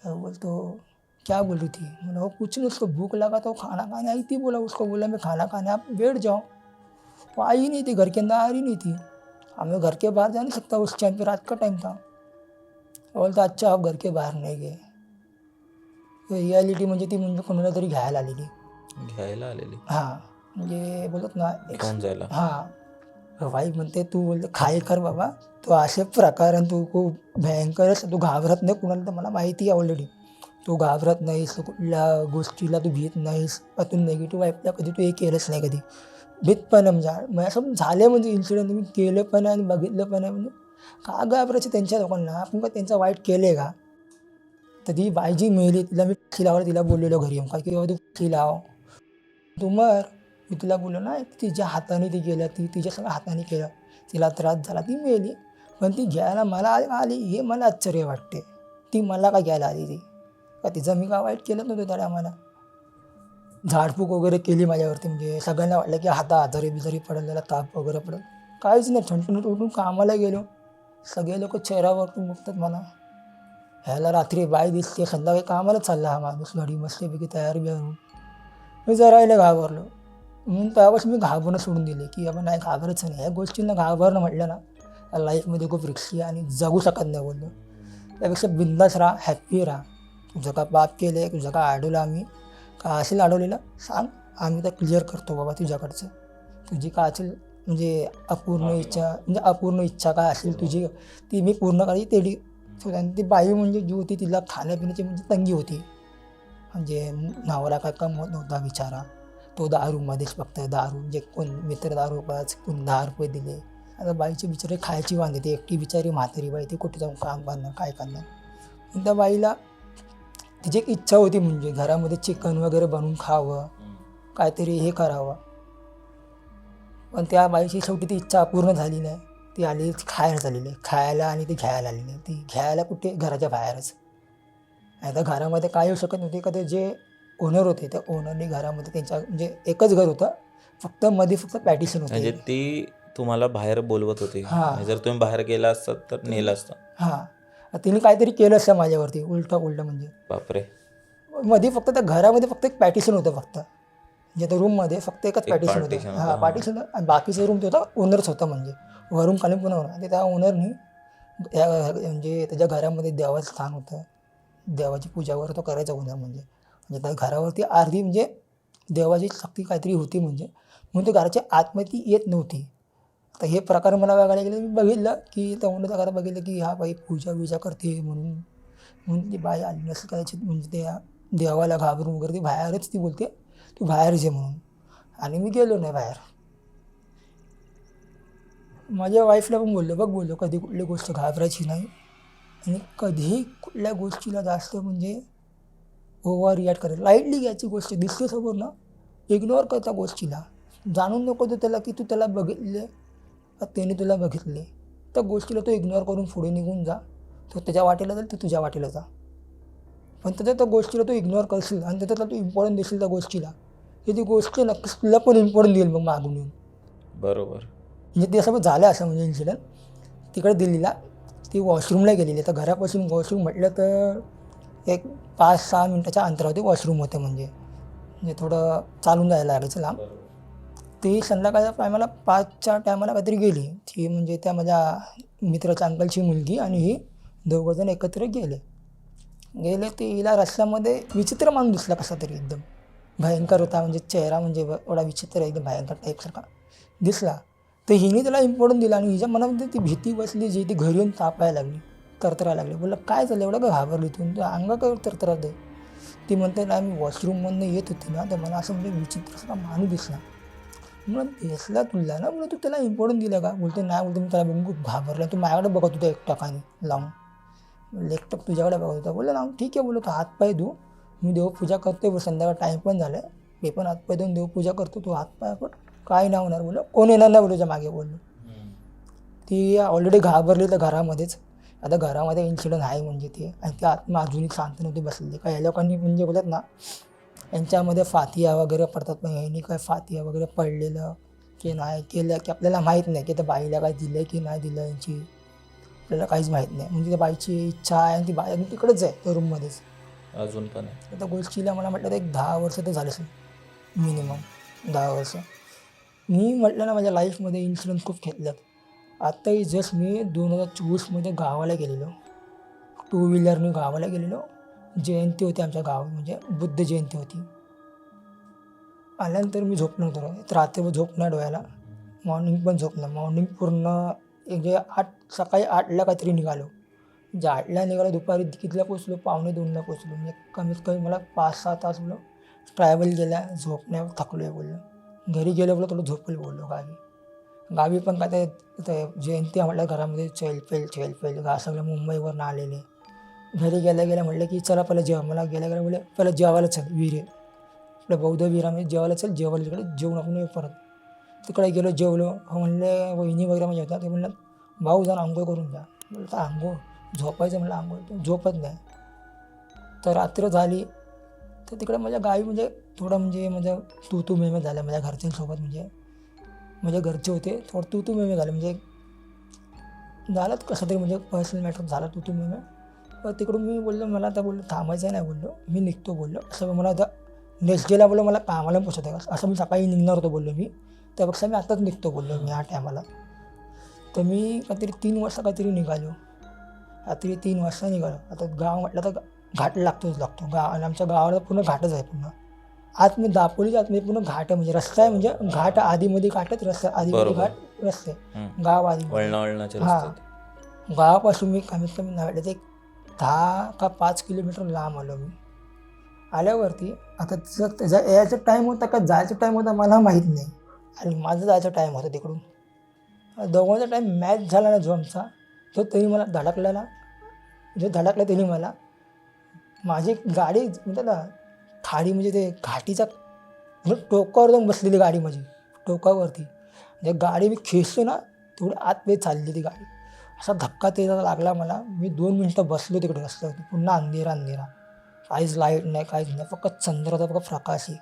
बोलतो क्या बोल रही थी. बोला वो कुछ नहीं, उसको भूख लगा तो खाना खाने आई थी. बोला उसको बोला मैं खाना खाने आप बैठ जाओ. वो आई ही नहीं थी, घर के अंदर आ रही नहीं थी. हमें घर के बाहर जा नहीं सकता उस टाइम पे, रात का टाइम था. बोलता अच्छा आप घर के बाहर नहीं गए. रियालिटी म्हणजे ती म्हणजे कोणाला तरी घ्यायला आलेली. हां म्हणजे बोलत ना कोण जायला. हां वाईफ म्हणते तू बोलते काय कर बाबा, तो असे प्रकार आणि तू खूप भयंकरच, तू घाबरत नाही कुणाला, तर मला माहिती आहे ऑलरेडी. तू घाबरत नाहीस, कुठल्या गोष्टीला तू भीत नाहीस, तू नेगेटिव्ह वाईफला कधी तू हे केलंच नाही कधी, भीत पण म्हणजे असं झालं म्हणजे इन्सिडेंट तुम्ही केलं पण आहे आणि बघितलं पण आहे. म्हणजे का घाबरायचं त्यांच्या लोकांना, आपण का त्यांचं वाईट केलं आहे का. तर ती बाई जी मेली तिला मी लावलं, तिला बोललेलो घरी येऊन काय की बाबा तू लाव तू मर. मी तिला बोललो ना तिच्या हाताने ती गेलं, तिच्या सगळ्या हाताने केलं, तिला त्रास झाला, ती मेली, पण ती घ्यायला मला आली हे मला आश्चर्य वाटते. ती मला का घ्यायला आली ती, का तिचं मी का वाईट केलं नव्हतं त्याला. आम्हाला झाडफूक वगैरे केली माझ्यावरती, म्हणजे सगळ्यांना वाटलं की आजारी बिजारी पडेल, त्याला ताप वगैरे पडेल, काहीच नाही. ठणठणीत उठून कामाला गेलो, सगळे लोक चेहऱ्यावरतून बघतात मला, ह्याला रात्री बाई दिसते, संध्याकाळी कामाला चालला हा माणूस गाडी मस्तपैकी तयार बी होऊन. मी जरायला घाबरलो, म्हणून त्यावेळेस मी घाबरणं सोडून दिले की आपण नाही घाबरायचं नाही. ह्या गोष्टींना घाबरणं म्हटलं ना लाईफमध्ये खूप रिस्की आणि जगू शकत नाही. बोललो त्यापेक्षा बिंदास राहा, हॅप्पी राहा. तुझं का पाप केलं आहे, तुझं का अडवलं आम्ही, का असेल अडवलेलं सांग, आम्ही तर क्लिअर करतो बाबा तुझ्याकडचं. तुझी काय असेल म्हणजे अपूर्ण इच्छा काय असेल तुझी, ती मी पूर्ण करायची तेवढी. ती बाई म्हणजे जी होती तिला खाण्यापिण्याची म्हणजे तंगी होती, म्हणजे नवरा काय कमवत नव्हता बिचारा, तो दारूमध्येच फक्त दारू, म्हणजे कोण मित्र दारू पाच, कोण 10 रुपये दिले. आता बाईची बिचारी खायची वांदे, ती एकटी बिचारी म्हातारी बाई, ती कुठे जाऊन काम करणार काय करणार. पण त्या बाईला तिची एक इच्छा होती, म्हणजे घरामध्ये चिकन वगैरे बनवून खावं, काहीतरी हे करावं, पण त्या बाईची शेवटी ती इच्छा अपूर्ण झाली नाही. ती आली खायला झालेली आहे, खायला, आणि ती घ्यायला आली नाही. ती घ्यायला कुठे, घराच्या बाहेरच. आता घरामध्ये काय येऊ शकत नव्हते का ते जे ओनर होते त्या ओनरने घरामध्ये त्यांच्या म्हणजे एकच घर होतं, फक्त मध्ये फक्त पॅटिशन म्हणजे होते. ती तुम्हाला बाहेर बोलवत होती, हां. म्हणजे जर तुम्ही बाहेर गेला असतात तर नेलं असतं. हां, तिने काहीतरी केलं असतं माझ्यावरती उलटं म्हणजे. बापरे. मध्ये फक्त त्या घरामध्ये फक्त एक पॅटिशन होतं फक्त, म्हणजे त्या रूममध्ये फक्त एकच एक पॅटिशन partition होतं. होतं, हां. पार्टिशन आणि बाकीचं रूम ते होता ओनरच होता, म्हणजे वरून खाली पुन्हा होणार. आणि त्या ओनरनी म्हणजे त्याच्या घरामध्ये देवाचं स्थान होतं, देवाची पूजा वगैरे तो करायचा ओनर, म्हणजे त्या घरावरती अर्धी म्हणजे देवाची शक्ती काहीतरी होती, म्हणजे म्हणून ते घराच्या आतमध्ये ती येत नव्हती. तर हे प्रकार मला बघायला गेले, मी बघितलं की त्या ओनरच्या घरात बघितलं की हा बाई पूजा करते म्हणून ती बाई आली नसेल कदाचित, म्हणजे त्या देवाला घाबरून वगैरे ती बाहेरच ती बोलते तू बाहेरच ये म्हणून. आणि मी गेलो नाही बाहेर. माझ्या वाईफला पण बोललो, बघ बोललो कधी कुठली गोष्ट घाबरायची नाही आणि कधीही कुठल्या गोष्टीला जास्त म्हणजे ओव्हर रिॲक्ट करायचं, लाईटली घ्यायची. गोष्ट दिसते समोर ना, इग्नोर कर त्या गोष्टीला. जाणून नको तू त्याला की तू त्याला बघितले का त्याने तुला बघितले. त्या गोष्टीला तो इग्नोर करून पुढे निघून जा. तो त्याच्या वाटेला जाईल, तू तुझ्या वाटेला जा. पण त्याच्या त्या गोष्टीला तू इग्नोर करशील आणि त्याच्यातला तू इम्पॉर्टंट देशील त्या गोष्टीला, की ती गोष्ट नक्कीच तुला पण इम्पॉर्टंट देईल मग मागून येऊन. बरोबर. म्हणजे ते असं झालं असं म्हणजे इन्सिडंट. तिकडे दिल्लीला ती वॉशरूमला गेलेली. तर घरापासून वॉशरूम म्हटलं तर एक 5-6 मिनटाच्या अंतरावरती वॉशरूम होते, म्हणजे थोडं चालून जायला लागायचं लांब. ती संध्याकाळच्या टायमाला 5च्या टायमाला काहीतरी गेली. ती म्हणजे त्या माझ्या मित्राच्या अंकलची मुलगी आणि ही दोघंजण एकत्र गेले. तिला रस्त्यामध्ये विचित्र माणूस दिसला कसा तरी, एकदम भयंकर होता, म्हणजे चेहरा म्हणजे एवढा विचित्र एकदम भयंकर टाईपसारखा दिसला. तर हिने त्याला इम्पॉर्टंट दिला आणि हिच्या मनामध्ये ती भीती बसली, जी ती घरी येऊन तापायला लागली, तरतरायला लागली. बोललं काय झालं एवढं का घाबरली तू, अंग काय तरतरात आहे. ती म्हणते ना, मी वॉशरूममधनं येत होती ना, तर मला असं म्हणजे विचित्रसारखा माणूस दिसला. म्हणून दिसला तुला ना, बोलतो तू त्याला इम्पॉर्टंट दिलं का. बोलते नाही, बोलतो मी त्याला बघून खूप घाबरला, तू माझ्याकडे बघत होता एकटकाने लावून, एकटक तुझ्याकडे बघत होता. बोललं ना ठीक आहे, बोलतो तू हातपाय धू, मी देवपूजा करते, बोल संध्याकाळ टाईम पण झालं आहे, मी पण हातपाय धुवून देवपूजा करतो, तू हातपाय पण काय नाही होणार. बोललं कोण येणार नाही बोलूच्या मागे. बोललो ती ऑलरेडी घाबरली तर घरामध्येच. आता घरामध्ये इन्सिडंट आहे म्हणजे ते, आणि ती आत्मा अजूनही शांत नव्हती बसलेली. काय या लोकांनी म्हणजे बोलत ना, यांच्यामध्ये फातिया वगैरे पडतात, पण यांनी काय फातिया वगैरे पडलेलं की नाही केलं की आपल्याला माहीत नाही, की त्या बाईला काय दिलं की नाही दिलं, यांची आपल्याला काहीच माहीत नाही. म्हणजे त्या बाईची इच्छा आहे आणि ती बाई अजून तिकडेच आहे त्या रूममध्येच अजून पण आहे. त्या गोष्टीला. मला म्हटलं तर एक 10 वर्ष तर झाले असेल, मिनिमम 10 वर्ष. मी म्हटलं ना, माझ्या लाईफमध्ये इन्सिडंट खूप घेतल्यात. आत्ताही जस्ट मी 2024मध्ये गावाला गेलेलो, 2 व्हीलरने गावाला गेलेलो. जयंती होती आमच्या गावात, म्हणजे बुद्ध जयंती होती. आल्यानंतर मी झोपलो नव्हतो, रात्रभर झोप नाही डोळ्याला, मॉर्निंग पण झोप नाही. मॉर्निंग पूर्ण म्हणजे सकाळी 8ला काहीतरी निघालो, म्हणजे 8ला निघालो, दुपारी कितीला पोचलो, 1:45ला पोचलो. म्हणजे कमीत कमी मला 5-6 तास बोललो ट्रॅव्हल केला, झोपण्या थकलो आहे बोललो. घरी गेलो बोललो थोडं झोपेल बोललो. गावी पण काय ते जयंती म्हटलं घरामध्ये चेलपेल सगळं मुंबईवरून आलेले. घरी गेल्या म्हटलं की चला पहिलं जेवा. मला गेल्या म्हटलं पहिलं जेवायला चल, विहीर आहे आपलं बौद्ध विहीरामध्ये, जेवायला चल, जेवायला तिकडे जेवून आपण येऊ परत. तिकडे गेलो, जेवलो. म्हणले वहिनी वगैरे म्हणजे होता, ते म्हणलं भाऊ जाऊन आंघोळ करून घ्या. म्हणलं आंघोळ झोपायचं, म्हणलं आंघोळ झोपत नाही. तर रात्र झाली, तर तिकडे माझ्या गावी म्हणजे थोडं म्हणजे तू मेमे झालं माझ्या घरच्यांसोबत, म्हणजे घरचे होते, थोडं तू मेमे झालं, म्हणजे झालं कसं तरी, म्हणजे पर्सनल मॅटर झाला तू मेमे. तर तिकडून मी बोललो मला आता बोललो थांबायचं नाही, बोललो मी निघतो बोललो. असं मला आता नेक्स्ट डेला बोललो मला कामाला पोचत आहे, असं मी सकाळी निघणार होतो बोललो मी, त्यापेक्षा मी आताच निघतो बोललो मी ह्या टायमाला. तर मी काहीतरी 3 वाजता काहीतरी निघालो, रात्री 3 वाजता निघालो. आता गाव म्हटलं तर घाट लागतो गाव, आणि आमच्या गावाला पूर्ण घाटच आहे पूर्ण. आतमध्ये दापोलीच्या आतमध्ये पूर्ण घाट आहे, म्हणजे रस्ता आहे, म्हणजे घाट आधीमध्ये घाटच रस्ता, आधीमध्ये घाट रस्ते, गाव आधी वळणावळणाचे हां. रस्ते. गावापासून मी कमीत कमी नाही वाटलं ते 10 का 5 किलोमीटर लांब आलो मी. आल्यावरती आता त्याचा यायचा टाईम होता का जायचा टाईम होता मला माहीत नाही, आणि माझं जायचा टाईम होता तिकडून. दोघांचा टाईम मॅच झाला ना जो आमचा, तो तरी मला धडकला त्यांनी मला. माझी गाडी म्हणतात ना खाडी, म्हणजे ते घाटीच्या म्हणजे टोकावर जाऊन बसलेली गाडी माझी, टोकावरती. म्हणजे गाडी मी खेचतो ना तेवढी आतमध्ये चालली ती गाडी. असा धक्का त्याचा लागला मला. मी 2 मिनटं बसलो तिकडे रस्त्यावरती, पुन्हा अंधेरा. काहीच लाईट नाही, काहीच नाही, फक्त चंद्राचा फक्त प्रकाश आहे.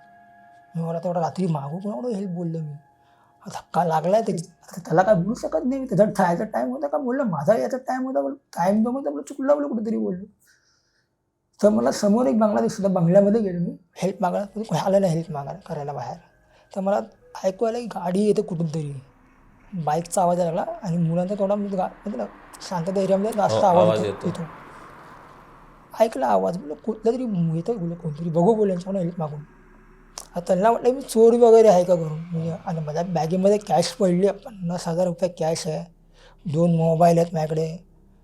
मी मला तेवढा रात्री मागू कोणाकडं हेल्प बोललो मी. धक्का लागलाय त्याची, आता त्याला काय बोलू शकत नाही मी. त्याचा जायचा टाईम होता का बोललो, माझा याचा टाईम होता बोल, टाईम जमत बोल, चुकला बोललो कुठेतरी बोललो. तर मला समोर एक बंगला दिसला, बंगल्यामध्ये गेलो मी हेल्प मागायला, कोणी आलं नाही हेल्प मागायला करायला बाहेर. तर मला ऐकू आलं की गाडी येते कुठून तरी, बाईकचा आवाज लागला आणि मुलांचा थोडा म्हणजे शांतता एरियामध्ये जास्त आवाज आवाज येतो येतो. तिथून. ऐकला आवाज, बोललो कुठलं तरी येतं बोललो, कोणतरी बघू बोललो यांच्याकडून हेल्प मागून. आता त्यांना म्हटलं मी चोरी वगैरे आहे का करून म्हणजे, आणि माझ्या बॅगेमध्ये कॅश पडली आहे, 50,000 रुपये कॅश आहे, 2 मोबाईल आहेत माझ्याकडे.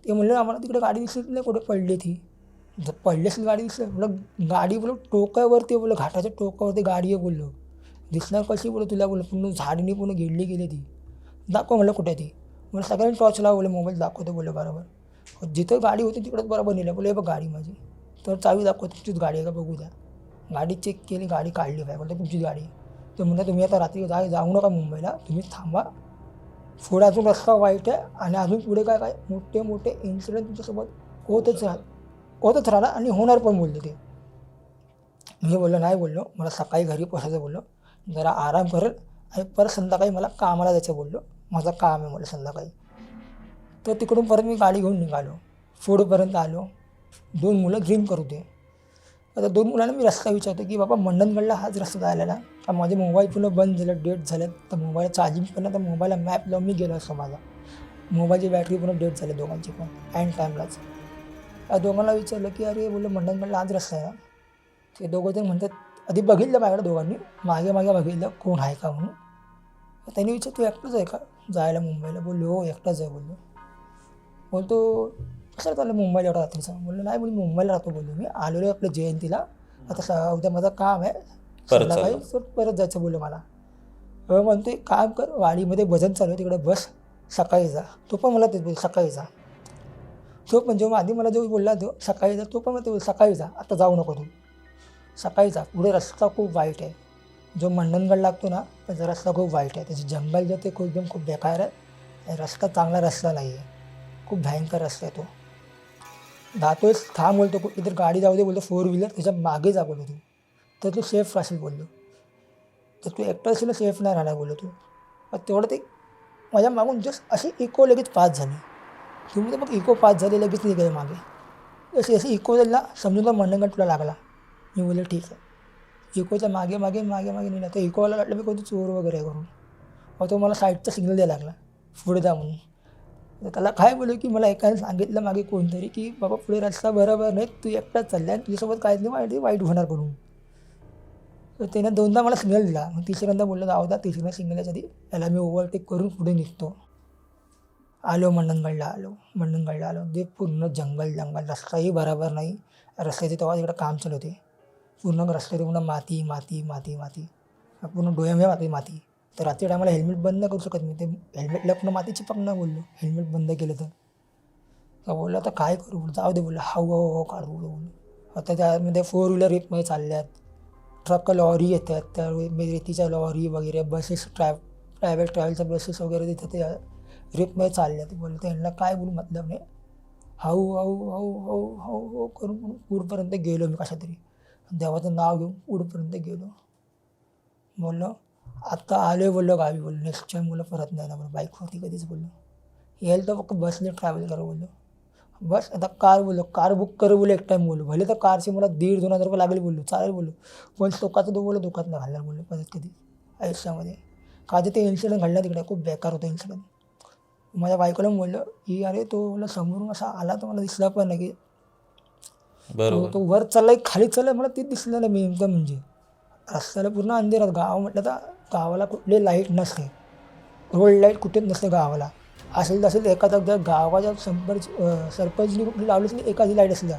ते म्हणलं आम्हाला तिकडे गाडी दिसली नाही कुठे पडली ती. जर पडली असेल गाडी दिसली म्हटलं, गाडी बोललो टोकावरती बोललो, घाटाच्या टोकावरती गाडी आहे बोललो, दिसणार कशी बोललो तुला बोललो, पूर्ण झाडीने पूर्ण गेली ती. दाखव म्हणलं कुठे ती. मला सगळ्यांनी टॉर्च लावा बोलले, मोबाईल दाखवतो बोललो बरोबर. जिथं गाडी होती तिकडंच बरोबर नेलं बोलले, हे बघ गाडी माझी. तर चावी दाखवतो, तुमचीच गाडी आहे का बघू द्या. गाडी चेक केली, गाडी काढली बाय, बोलतो तुमचीच गाडी. तर म्हणलं तुम्ही आता रात्री जाऊ नका मुंबईला, तुम्ही थांबा, पुढे अजून रस्ता वाईट आहे आणि अजून पुढे काय मोठे मोठे इन्सिडेंट तुमच्यासोबत होतच राहणार आणि होणार पण बोलले ते. मी बोललो नाही बोललो, मला सकाळी घरी पोचायचं बोललो, जरा आराम करेल आणि परत संध्याकाळी मला कामाला जायचं बोललो, माझं काम आहे मला संध्याकाळी. तर तिकडून परत मी गाडी घेऊन निघालो, पुढेपर्यंत आलो. 2 मुलं ड्रिंक करू दे. आता 2 मुलांना मी रस्ता विचारतो की बाबा मंडणगडला हाच रस्ता जायला ना, का माझे मोबाईल पूर्ण बंद झालं, डेट झालं, तर मोबाईल चार्जिंग पण नाही, तर मोबाईलला मॅप लावून मी गेलो असतो. माझा मोबाईलची बॅटरी पूर्ण डेट झाली दोघांची पण अँड टाईमलाच. या दोघांना विचारलं की अरे बोललो मंडणगडला हाच रस्ता आहे ना. ते दोघंजण म्हणतात, आधी बघितलं माझ्याकडे दोघांनी, मागे बघितलं कोण आहे का म्हणून. त्यांनी विचार तू एकटाच आहे का जायला मुंबईला, बोललो हो एकटाच आहे बोललो. बोलतो कसं चाललं मुंबईला एवढा रात्रीचं, बोललो नाही बोल मुंबईला राहतो बोललो, मी आलेलो आपल्या जयंतीला, आता उद्या माझं काम आहे संध्याकाळी परत जायचं बोललो मला. म्हणतो एक काम कर, वाडीमध्ये भजन चालू आहे तिकडे बस, सकाळी जा. तो पण मला तेच बोल सकाळी जा. तो पण जेव्हा आधी मला जो बोलला तो सकाळी जा, तो पण मला ते बोल सकाळी जा, आता जाऊ नको तू, सकाळी जा. पुढे रस्ता खूप वाईट आहे, जो मंडणगड लागतो ना त्याचा रस्ता खूप वाईट आहे, त्याचे जंगल जे ते एकदम खूप बेकार आहे आणि रस्ता चांगला रस्ता नाही आहे, खूप भयंकर रस्ता आहे तो. जातोयच थांब बोलतो, कुठली तर गाडी जाऊ दे बोलतो 4 व्हीलर, त्याच्या मागे जा बोलतो तू, तर तू सेफ राहशील बोललो. तर तू एकटा असेल सेफ नाही राहणार बोललो तू. तेवढं ते माझ्या मागून जस्ट अशी इको लगेच पास झाली. तुम्ही तर मग इको पास झाली लगेच निघाले मागे, अशी इको झाला समजून तर मंडणगड तुला लागला. मी बोललो ठीक आहे. इकोच्या मागे नेला, तर इकोवाला वाटलं मी कोणती चोर वगैरे करून, मग तो मला साईडचा सिग्नल द्यायला लागला पुढे जा म्हणून. तर त्याला काय बोलू की मला एकाने सांगितलं मागे कोणतरी की बाबा पुढे रस्ता बरोबर नाही, तू एकटाच चालला आणि तुझ्यासोबत काहीच नाही वाईट होणार करून. तर त्याने 2दा मला सिग्नल दिला, मग तिसऱ्यांदा बोललं जाऊ द्या, तिसऱ्या सिग्नलच्या आधी त्याला मी ओव्हरटेक करून पुढे निघतो. आलो मंडणगडला आलो, ते पूर्ण जंगल, रस्ताही बरोबर नाही, रस्त्याचे तेव्हा तिकडं काम चालू होते, पूर्ण रस्त्याचे पूर्ण माती, पूर्ण डोळ्यामध्ये माती. तर रात्री टायमाला हेल्मेट बंद नाही करू शकत मी, ते हेल्मेटला पूर्ण माती चिपकणार बोललो, हेल्मेट बंद केलं तर बोललो आता काय करू, जाऊ दे बोललो, हाऊ काढू बोललो. आता त्यामध्ये 4 व्हीलर रेटमध्ये चालल्यात, ट्रक लॉरी येतात, त्यावेळी रेतीच्या लॉरी वगैरे, बसेस प्रायव्हेट ट्रॅव्हलच्या बसेस वगैरे तिथं ते रेटमध्ये चालल्यात. बोललो तर यांना काय बोलू मतलब नाही, हाऊ करून पुढपर्यंत गेलो मी कशा तरी, देवाचं नाव घेऊन पुढपर्यंत गेलो. बोललो आता आलो बोललो गावी, बोललो नेक्स्ट टाईम बोललो परत नाही ना बोललो बाईकवरती कधीच बोललो, यायला तर फक्त बसने ट्रॅव्हल करा बोललो. बस आता कार बुक करू बोललो एक टाईम बोललो, भले तर कारचे मला 1,500-2,000 रुपये लागेल बोललो, चालेल बोललो, पण टोकाचं तो बोललो दुखात नाही घालणार बोललो परत कधी आयुष्यामध्ये. का ते इन्सिडेंट घडला तिकडे खूप बेकार होतं इन्सिडेंट. माझ्या बायकोला बोललो की अरे तो मला समोरून असा आला तर मला दिसला पण नाही की तो वर चाललाय खाली चाललाय, मला ते दिसलं नाही मी एकदम. म्हणजे रस्त्याला पूर्ण अंधेरात, गाव म्हटलं तर गावाला कुठली लाईट नसते, रोड लाईट कुठेच नसते गावाला, असेल एखादा गावाच्या सरपंचनी कुठली लावलीच नाही, एखादी लाईट असली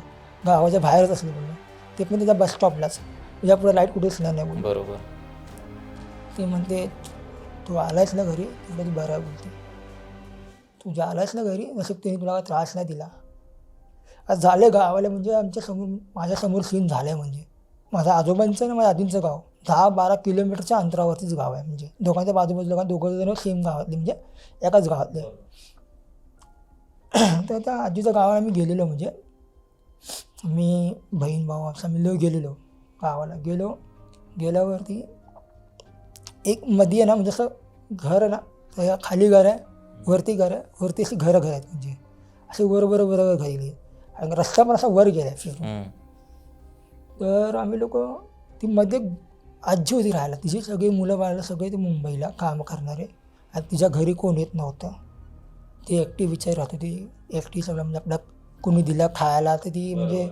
गावाच्या बाहेरच असली बोललो, ते पण त्याच्या बस स्टॉपलाच, तुझ्या पुढे लाईट कुठेच नाही बोललो. बरोबर. ते म्हणते तू आलायस ना घरी, तुला तू बरं बोलते, तू आलायस ना घरी नशीब त्यांनी तुला त्रास नाही दिला. आज झाले गावाला म्हणजे माझ्यासमोर सीन झालं आहे. म्हणजे माझ्या आजोबांचं आणि माझ्या आजींचं गाव 10-12 किलोमीटरच्या अंतरावरतीच गाव आहे, म्हणजे दोघांच्या बाजूबाजूला दोघं सेम गावातले, म्हणजे एकाच गावातले. तर त्या आजीच्या गावाला मी गेलेलो, म्हणजे मी बहीण भाऊ आम्ही लोक गेलेलो गावाला. गेल्यावरती एक मध्ये आहे ना, म्हणजे असं घर आहे ना, त्या खाली घर आहे, वरती घर आहे, वरती अशी घरं आहेत, म्हणजे असे वर घर गेली आणि रस्ता पण असा वर गेला फिरून. तर आम्ही लोक ती मध्ये आजी होती राहायला, तिची सगळी मुलं बाळाला सगळे ते मुंबईला काम करणारे आणि तिच्या घरी कोण येत नव्हतं. ती एकटी विचार राहत होती, एकटी सगळं म्हणजे आपल्या कोणी दिला खायला. तर ती म्हणजे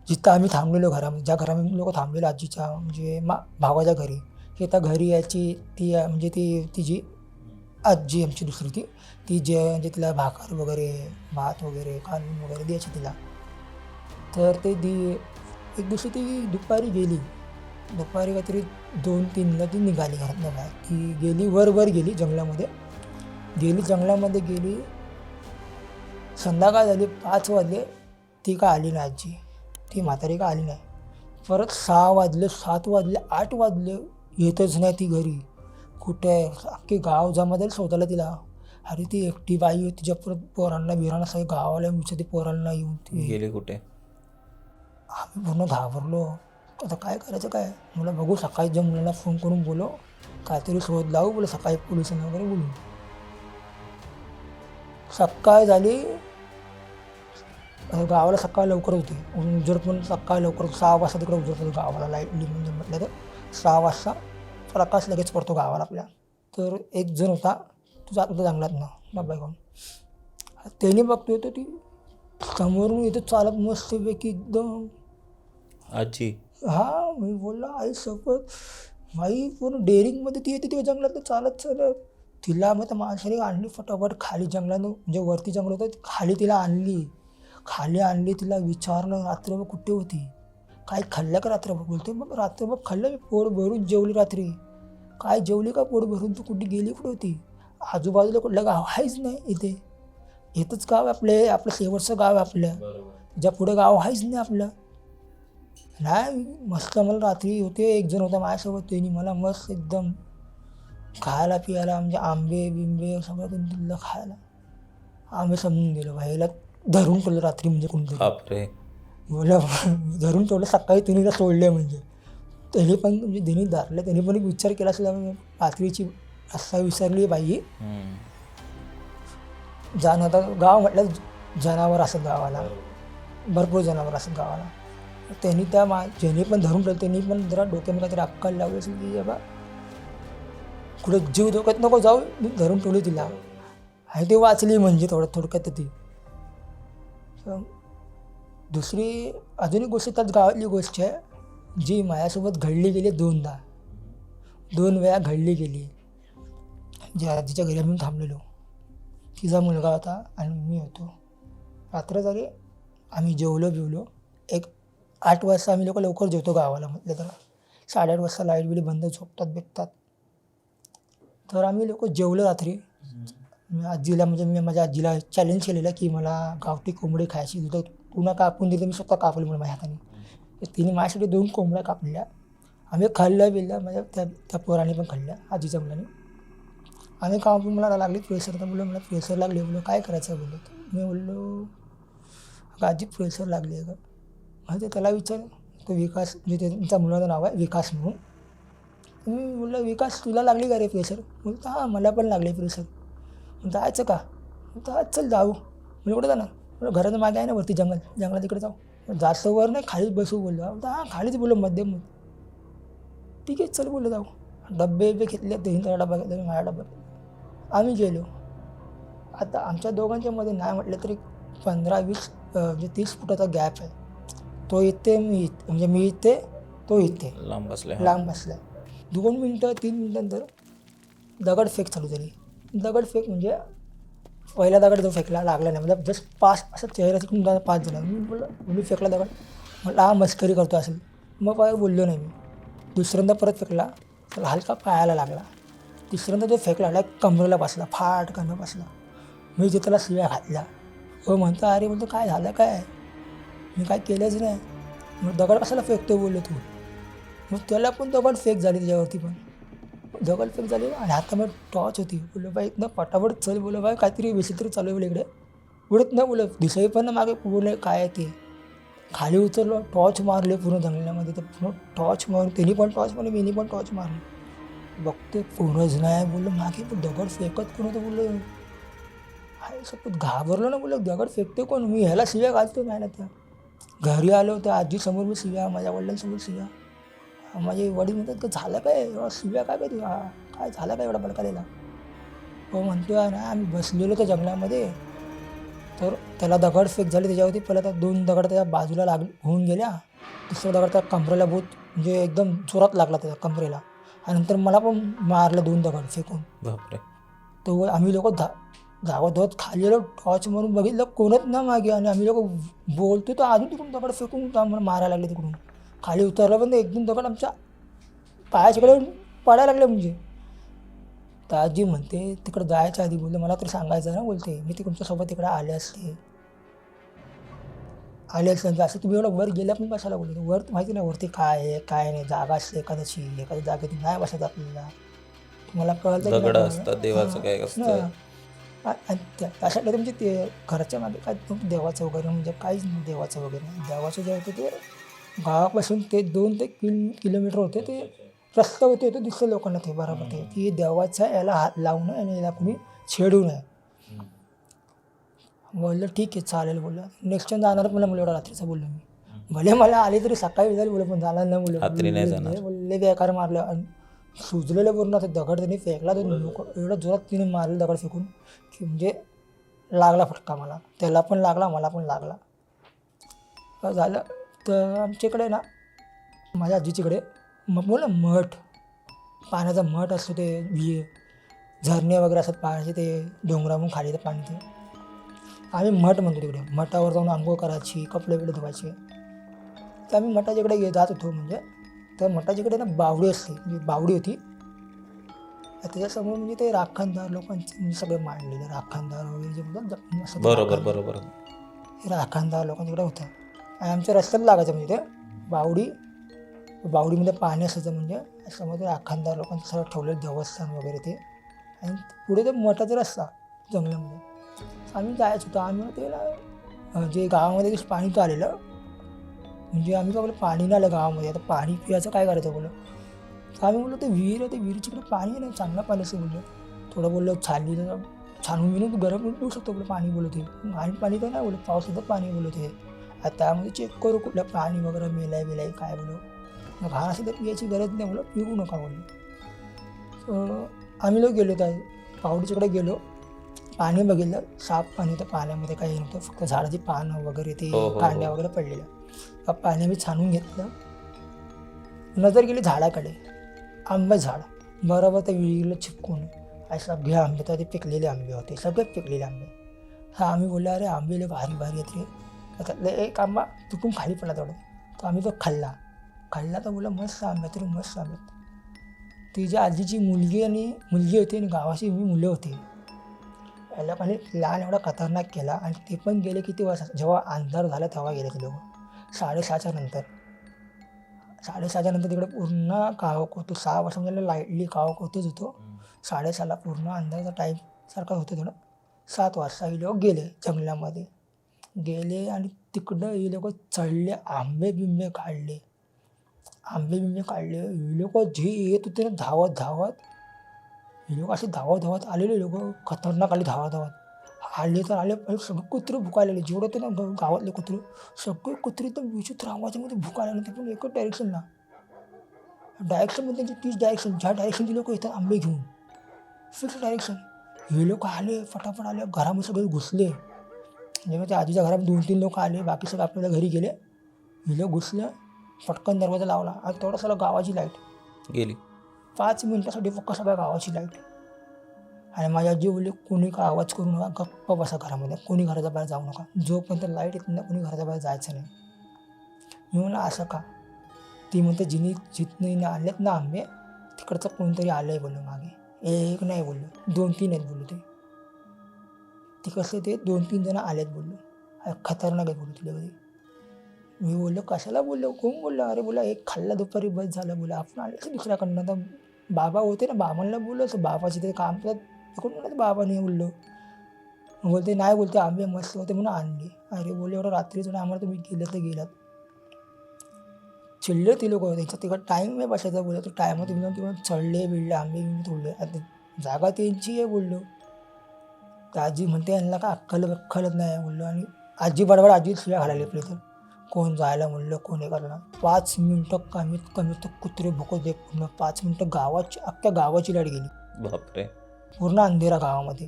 जिथं आम्ही थांबलेलो घरामध्ये, ज्या घरामध्ये लोक थांबलेलो आजीच्या म्हणजे भावाच्या घरी, हे त्या घरी यायची ती म्हणजे ती तिची आजी आमची दुसरी ती जे म्हणजे तिला भाकर वगैरे भात वगैरे काढून वगैरे द्यायची तिला. तर ते एक दिवशी ती दुपारी काहीतरी 2-3ला ती निघाली घरातनं बाहेर. ती गेली वर गेली जंगलामध्ये गेली. संध्याकाळ झाली, 5 वाजले, ती का आली नाही आजी, ती म्हातारी का आली नाही. परत 6 वाजले, 7 वाजले, 8 वाजले, येतच नाही ती घरी. कुठे अख्खे गाव जमा झालं शोधायला तिला. अरे ती एकटी बाई, तिच्या परत पोरांना सगळं गावाला विचारते पोरांना येऊन ती गेली कुठे. आम्ही पूर्ण घाबरलो. आता काय करायचं काय, मला बघू सकाळी ज्या मुलांना फोन करून बोलो, काहीतरी शोध लावू बोला, सकाळी पोलिसांना वगैरे बोलू. सकाळ झाली, गावाला सकाळ लवकर होती, उजेड पण सकाळी लवकर 6 वाजता तिकडे उजेड होतो गावाला. लाईट म्हणजे म्हटलं तर 6 वाजता प्रकाश लगेच पडतो गावाला आपल्या. तर एक जण होता, तो जात होता जंगलात ना बाबा घेऊन. त्याने बघतो येतो ती समोरून येतो चालत मस्तपैकी एकदम आजी. हा, मी बोलला आई शपथ, बाई पूर्ण डेअरिंगमध्ये ती येते तेव्हा जंगलात चालत तिला मग त्या माणसाने आणली फटाफट खाली जंगलानं, म्हणजे वरती जंगल होतं खाली तिला खाली आणली. तिला विचारलं रात्रभर कुठे होती, काय खाल्लं का रात्रभर. बोलते मग रात्रभर खाल्लं मी, पोट भरून जेवली रात्री. काय जेवली का पोट भरून, तू कुठे गेली कुठे होती. आजूबाजूला कुठलं गाव आहेच नाही इथे, येतच गाव आपलं शेवटचं गाव आहे आपलं, ज्या पुढे गाव आहेच नाही आपलं. नाही मस्त मला रात्री होते, एक जण होता माझ्यासोबत, त्यांनी मला मस्त एकदम खायला पियाला म्हणजे आंबे बिंबे सगळं त्यांनी दिलं खायला. आम्ही समजून दिलं भाईला धरून ठेवलं रात्री, म्हणजे कोणतरी बापरे. बोला धरून ठेवलं. सकाळी तिने सोडले, म्हणजे त्यांनी पण म्हणजे त्यांनी धरलं, त्यांनी पण एक विचार केला असेल रात्रीची रस्ता विसरली बाई. आता गाव म्हटलं जनावर असत गावाला, भरपूर जनावर असत गावाला. त्यांनी ज्यांनी पण धरून ठेवलं त्यांनी पण जरा डोक्यामध्ये काहीतरी अक्कल लावली असेल की बाबा कुठे जीव धोक्यात नको जाऊ, मी धरून ठेवली तिला आणि ती वाचली, म्हणजे थोडक्यात ती. दुसरी अजून एक गोष्ट त्याच गावातली गोष्ट आहे जी माझ्यासोबत घडली गेली 2 वेळा घडली गेली. ज्या आजीच्या घरी आम्ही थांबलेलो, तिचा मुलगा होता आणि मी होतो. रात्र झाली, आम्ही जेवलो. एक 8 वाजता आम्ही लोक लवकर जेवतो गावाला म्हटलं तर, 8:30 वाजता लाईट बिली बंद, झोपतात बेकतात. तर आम्ही लोक जेवलो रात्री. आजीला म्हणजे मी माझ्या आजीला चॅलेंज केलेलं की मला गावठी कोंबडी खायची, तर पुन्हा कापून दिलं, मी स्वतः कापली म्हणून माझ्या हाताने. तिने माझ्यासाठी 2 कोंबड्या कापल्या, आम्ही खाल्ल्या माझ्या त्या पोराने पण खाल्ल्या, आजीच्या मुलाने. आम्ही कापून मला लागली प्रेशर, तर बोललो मला प्रेशर लागले. बोललो काय करायचं बोललो. मी बोललो आजी प्रेशर लागली आहे का. म्हणजे त्याला विचार, तो विकास म्हणजे त्यांच्या मुलाचं नाव आहे विकास म्हणून. मी बोललो विकास तुला लागली का रे प्रेशर. बोलतो हां मला पण लागले प्रेशर. जायचं का, तर चल जाऊ. म्हणजे कुठं जाणार, घराच्या मागे आहे ना वरती जंगलात तिकडे जाऊ. जास्त वर नाही, खालीच बसू बोललो. हां खालीच बोललो मध्यम. ठीक आहे चल बोललो जाऊ. डब्बे घेतले, त्यांचा डबा घेतला, माझा डबा. आम्ही गेलो. आता आमच्या दोघांच्या मध्ये नाही म्हटलं तरी 15-20 म्हणजे 30 फुटाचा गॅप आहे. तो इथे मी इथे, तो इथे लांब बसलाय. 2 मिनटं 3 मिनटानंतर दगडफेक चालू झाली. दगडफेक म्हणजे पहिला दगड जो फेकला लागला नाही, म्हणजे जस्ट 5 असं चेहरा तिकडून 5 जण. मी फेकला दगड, म्हटलं हा मस्करी करतो असेल, मग काय बोललो नाही मी. दुसऱ्यांदा परत फेकला, त्याला हलका पायाला लागला. तिसऱ्यांदा जो फेकला कमरेला बसला, फाट कमरेला बसला. मी जे त्याला शिव्या घातल्या. हो म्हणतो अरे म्हणतो काय झालं काय, मी काय केलंच नाही. मग दगड कशाला फेकतो बोललो तू. मग त्याला पण दगड फेक झाली, त्याच्यावरती पण दगड फेक झाली आणि हातामध्ये टॉर्च होती. बोललो बाई इथनं पटापट चल, बोलो बाई काहीतरी विचित्र चालू आहे बोल इकडे. उडत नाही बोलत, दिसाई पण ना मागे बोलले काय आहे ते. खाली उतरलो, टॉर्च मारले पूर्ण जंगलामध्ये. तर पूर्ण टॉर्च मारून त्यांनी पण टॉर्च मारली, मीनी पण टॉर्च मारली. बघते कोणच नाही. बोललो मागे पण दगड फेकत कोण होतं. बोललो आहे सपोज घाबरलो ना. बोललो दगड फेकते कोण. मी ह्याला शिव्या घालतो नाही ना. त्या घरी आलो त्या आजीसमोर मी शिव्या, माझ्या वडिलांसमोर शिव्या. माझे वडील म्हणतात का झालं काय एवढा शिव्या काय काय तुला, काय झालं काय एवढा बडकालेला. हो म्हणतो ना आम्ही बसलेलो त्या जंगलामध्ये. तर त्याला दगडफेक झाली त्याच्यावरती. पहिला त्या 2 दगड त्याच्या बाजूला होऊन गेल्या. दुसरा दगड त्या कमरेला बहुत म्हणजे एकदम जोरात लागला त्याच्या कमरेला. आणि नंतर मला पण मारलं 2 दगड फेकून. बापरे. तो आम्ही लोक धावत धावत खाली आलो. टॉर्च मारून बघितलं कोणच ना मागे. आणि आम्ही लोक बोलतो तर अजून तिकडून दगड फेकून आम्हाला मारायला लागले तिकडून. खाली उतरलं पण 1-2 दगड आमच्या पायाच्याकडे पडायला लागले. म्हणजे तर आजी म्हणते तिकडं जायच्या आधी बोलले मला तरी सांगायचं ना. बोलते मी तुमच्यासोबत तिकडे आले असते असं तुम्ही एवढं वर गेल्या पण कशाला. बोलले वर माहिती नाही वरती काय आहे काय नाही. जागा असते एखाद्याची, एखाद्या जागेतून नाही बसत आपल्याला. तुम्हाला कळतं की दगड नाही असतात, देवाचं काय असतं. आणि त्यासाठी तुमचे ते घराच्या मागे काय देवाचं वगैरे म्हणजे काहीच नाही. देवाचं वगैरे देवाचं जे होतं ते गावापासून ते 2 ते किलोमीटर होते. ते रस्ता होते ते दिसतं लोकांना ते बरोबर ते की देवाचा याला हात लावू नये आणि याला कोणी छेडू नये. बोललं ठीक आहे चालेल. बोललं नेक्स्ट टाइम जाणार मला एवढं रात्रीचं. बोललो मी भले मला आली तरी सकाळी जाईल. बोललं पण जाणार नाही. रात्री नाही जाणार. बोलले बेकार मारलं. आणि सुजलेलं पूर्ण ते दगड त्यांनी फेकला. तर लोक एवढं जोरात तिने मारलं दगड फेकून की म्हणजे लागला फटका मला. त्याला पण लागला मला पण लागला. झालं तर आमच्याकडे ना माझ्या आजीच्याकडे बोल ना मठ, पाण्याचा मठ असतो. ते झरणे वगैरे असतात पाण्याचे. ते डोंगरावरून खाली ते पाणी ते आम्ही मठ म्हणतो तिकडे. मठावर जाऊन आंघोळ करायची, कपडे बिडे धुवायचे. तर आम्ही मठाच्याकडे जात होतो. म्हणजे त्या मठाच्याकडे ना बावडी असते. म्हणजे बावडी होती. त्याच्यासमोर म्हणजे ते राखणदार लोकांचे म्हणजे सगळे मांडलेले राखणदार वगैरे जे बोलतात असं ते बरोबर बरोबर. हे राखणदार लोकांच्याकडे होतं. आणि आमच्या रस्त्यात लागायचं म्हणजे ते बावडीमध्ये पाणी असायचं. म्हणजे समोर ते राखणदार लोकांचं सगळं ठेवलेलं देवस्थान वगैरे ते. आणि पुढे ते मठाचा रस्ता जंगलामध्ये. आम्ही जायचं होतं. आम्ही ते ना जे गावामध्ये जे पाणी तर आलेलं म्हणजे आम्ही काय बोललो पाणी नाही आलं गावामध्ये. आता पाणी पियाचं काय करायचं बोललो. तर आम्ही बोललो ते विहीर आहे. ते विहिरीच्याकडे पाणी आहे ना चांगलं पाणी असं बोललो. थोडं बोललो छानून विणून गरम करून पिऊ शकतो बोललो पाणी. बोललो ते आणि पाणी तर नाही बोललो पावसाचं पाणी बोललो ते. आता त्यामध्ये चेक करू कुठलं पाणी वगैरे मेलाय काय बोललो. मग घाण असेल तर पियाची गरज नाही बोललो. पिऊ नका बोललो. तर आम्ही लोक गेलो त्या पावडीच्याकडे गेलो. पाणी बघितलं साफ पाणी. तर पाण्यामध्ये काही नव्हतं. फक्त झाडाची पानं वगैरे ते कांड्या वगैरे पडलेल्या. पाणी मी छानून घेतलं. नजर गेली झाडाकडे. आंबे झाड बरोबर त्या विहिरीला चिपकून सगळे आंबे तर ते पिकलेले आंबे होते. सगळेच पिकलेले आंबे. हा आम्ही बोललो अरे आंबे लय भारी भारी येत रे. त्यातलं एक आंबा पिकून खाली पडला तेवढं. तर आम्ही तो खाल्ला तर बोला मस्त आंबे तरी मस्त आंबे. तिच्या आजीची मुलगी होती आणि गावाची मुलं होती. याला पण लहान एवढा खतरनाक केला. आणि ते पण गेले किती वाजता जेव्हा अंधार झाला तेव्हा गेले ते लोक. 6:30च्या नंतर. 6:30च्या नंतर तिकडे पूर्ण गावक होतो. 6 वाजता म्हणजे लाईटली गावक होतच होतो. 6:30ला पूर्ण अंधाराचा टाईम सारखं होतं थोडं. 7 वाजता हे लोक गेले जंगलामध्ये. गेले आणि तिकडं हे लोक चढले. आंबे बिंबे काढले. हे लोक जे येत होते ना धावत हे लोक असे धावत आलेले लोक खतरनाक आले धावत आले तर आले. सगळे कुत्रे भुकायले जेवढे होते ना गावातले कुत्रे. सगळे कुत्रे तर विचित्र आवाजामध्ये भुकायला. ते पण एकच डायरेक्शनला. डायरेक्शनमध्ये त्यांची 30 डायरेक्शन. ज्या डायरेक्शनचे लोक येतात आंबे घेऊन फिक्स डायरेक्शन. हे लोक आले फटाफट आले. घरामध्ये सगळे घुसले. जेव्हा त्या आजीच्या घरात 2-3 लोक आले. बाकी सगळे आपल्याला घरी गेले. हे लोक घुसलं. पटकन दरवाजा लावला. आणि तेवढं सगळं गावाची लाईट गेली. 5 मिनिटासाठी फक्त सगळ्या गावाची लाईट. आणि माझी आजी बोलली कोणी का आवाज करू नका. गप्प बसा घरामध्ये. कोणी घराच्या बाहेर जाऊ नका. जोपर्यंत लाईट येत नाही कोणी घराच्या बाहेर जायचं नाही. मी म्हणलं असं का. ती म्हणते जिथनं आणलेत ना आंबे तिकडचं कोणतरी आलं आहे बोललो मागे. एक नाही बोललो 2-3 आहेत बोललो. ते कसं ते 2-3 जण आलेत बोललो. खतरनाक आहेत बोललो तुला कधी. मी बोललो कशाला बोललो. कोण बोललो. अरे बोला एक खाल्ला दुपारी बस झालं बोला. आपण आले दुसऱ्याकडनं. तर बाबा होते ना बाबांना बोललो असं बाबाचे ते काम कोण म्हणत बाबा नाही बोललो. बोलते नाही बोलते आंबे मस्त होते म्हणून आणले. अरे बोलले एवढं रात्री आम्हाला तुम्ही गेलं तर गेलात. चिडले ती लोक, त्यांचा तिकडे टाईम नाही बसायचा बोललो. तर टायमात तुम्ही जाऊन तिकडे चढले बिडले आंबे बिंबे तोडले. आता जागा त्यांची आहे बोललो. तर आजी म्हणते यांना का अक्कलच नाही बोललो. आणि आजी बडबड आजी शिव्या घालायला आपली. तर कोण जायला म्हणलं, कोण हे करणार. 5 मिनटं कमीत कमी तर कुत्रे भुकत दे पूर्ण. 5 मिनटं अख्ख्या गावाची लाईट गेली. बापरे. पूर्ण अंधेरा गावामध्ये,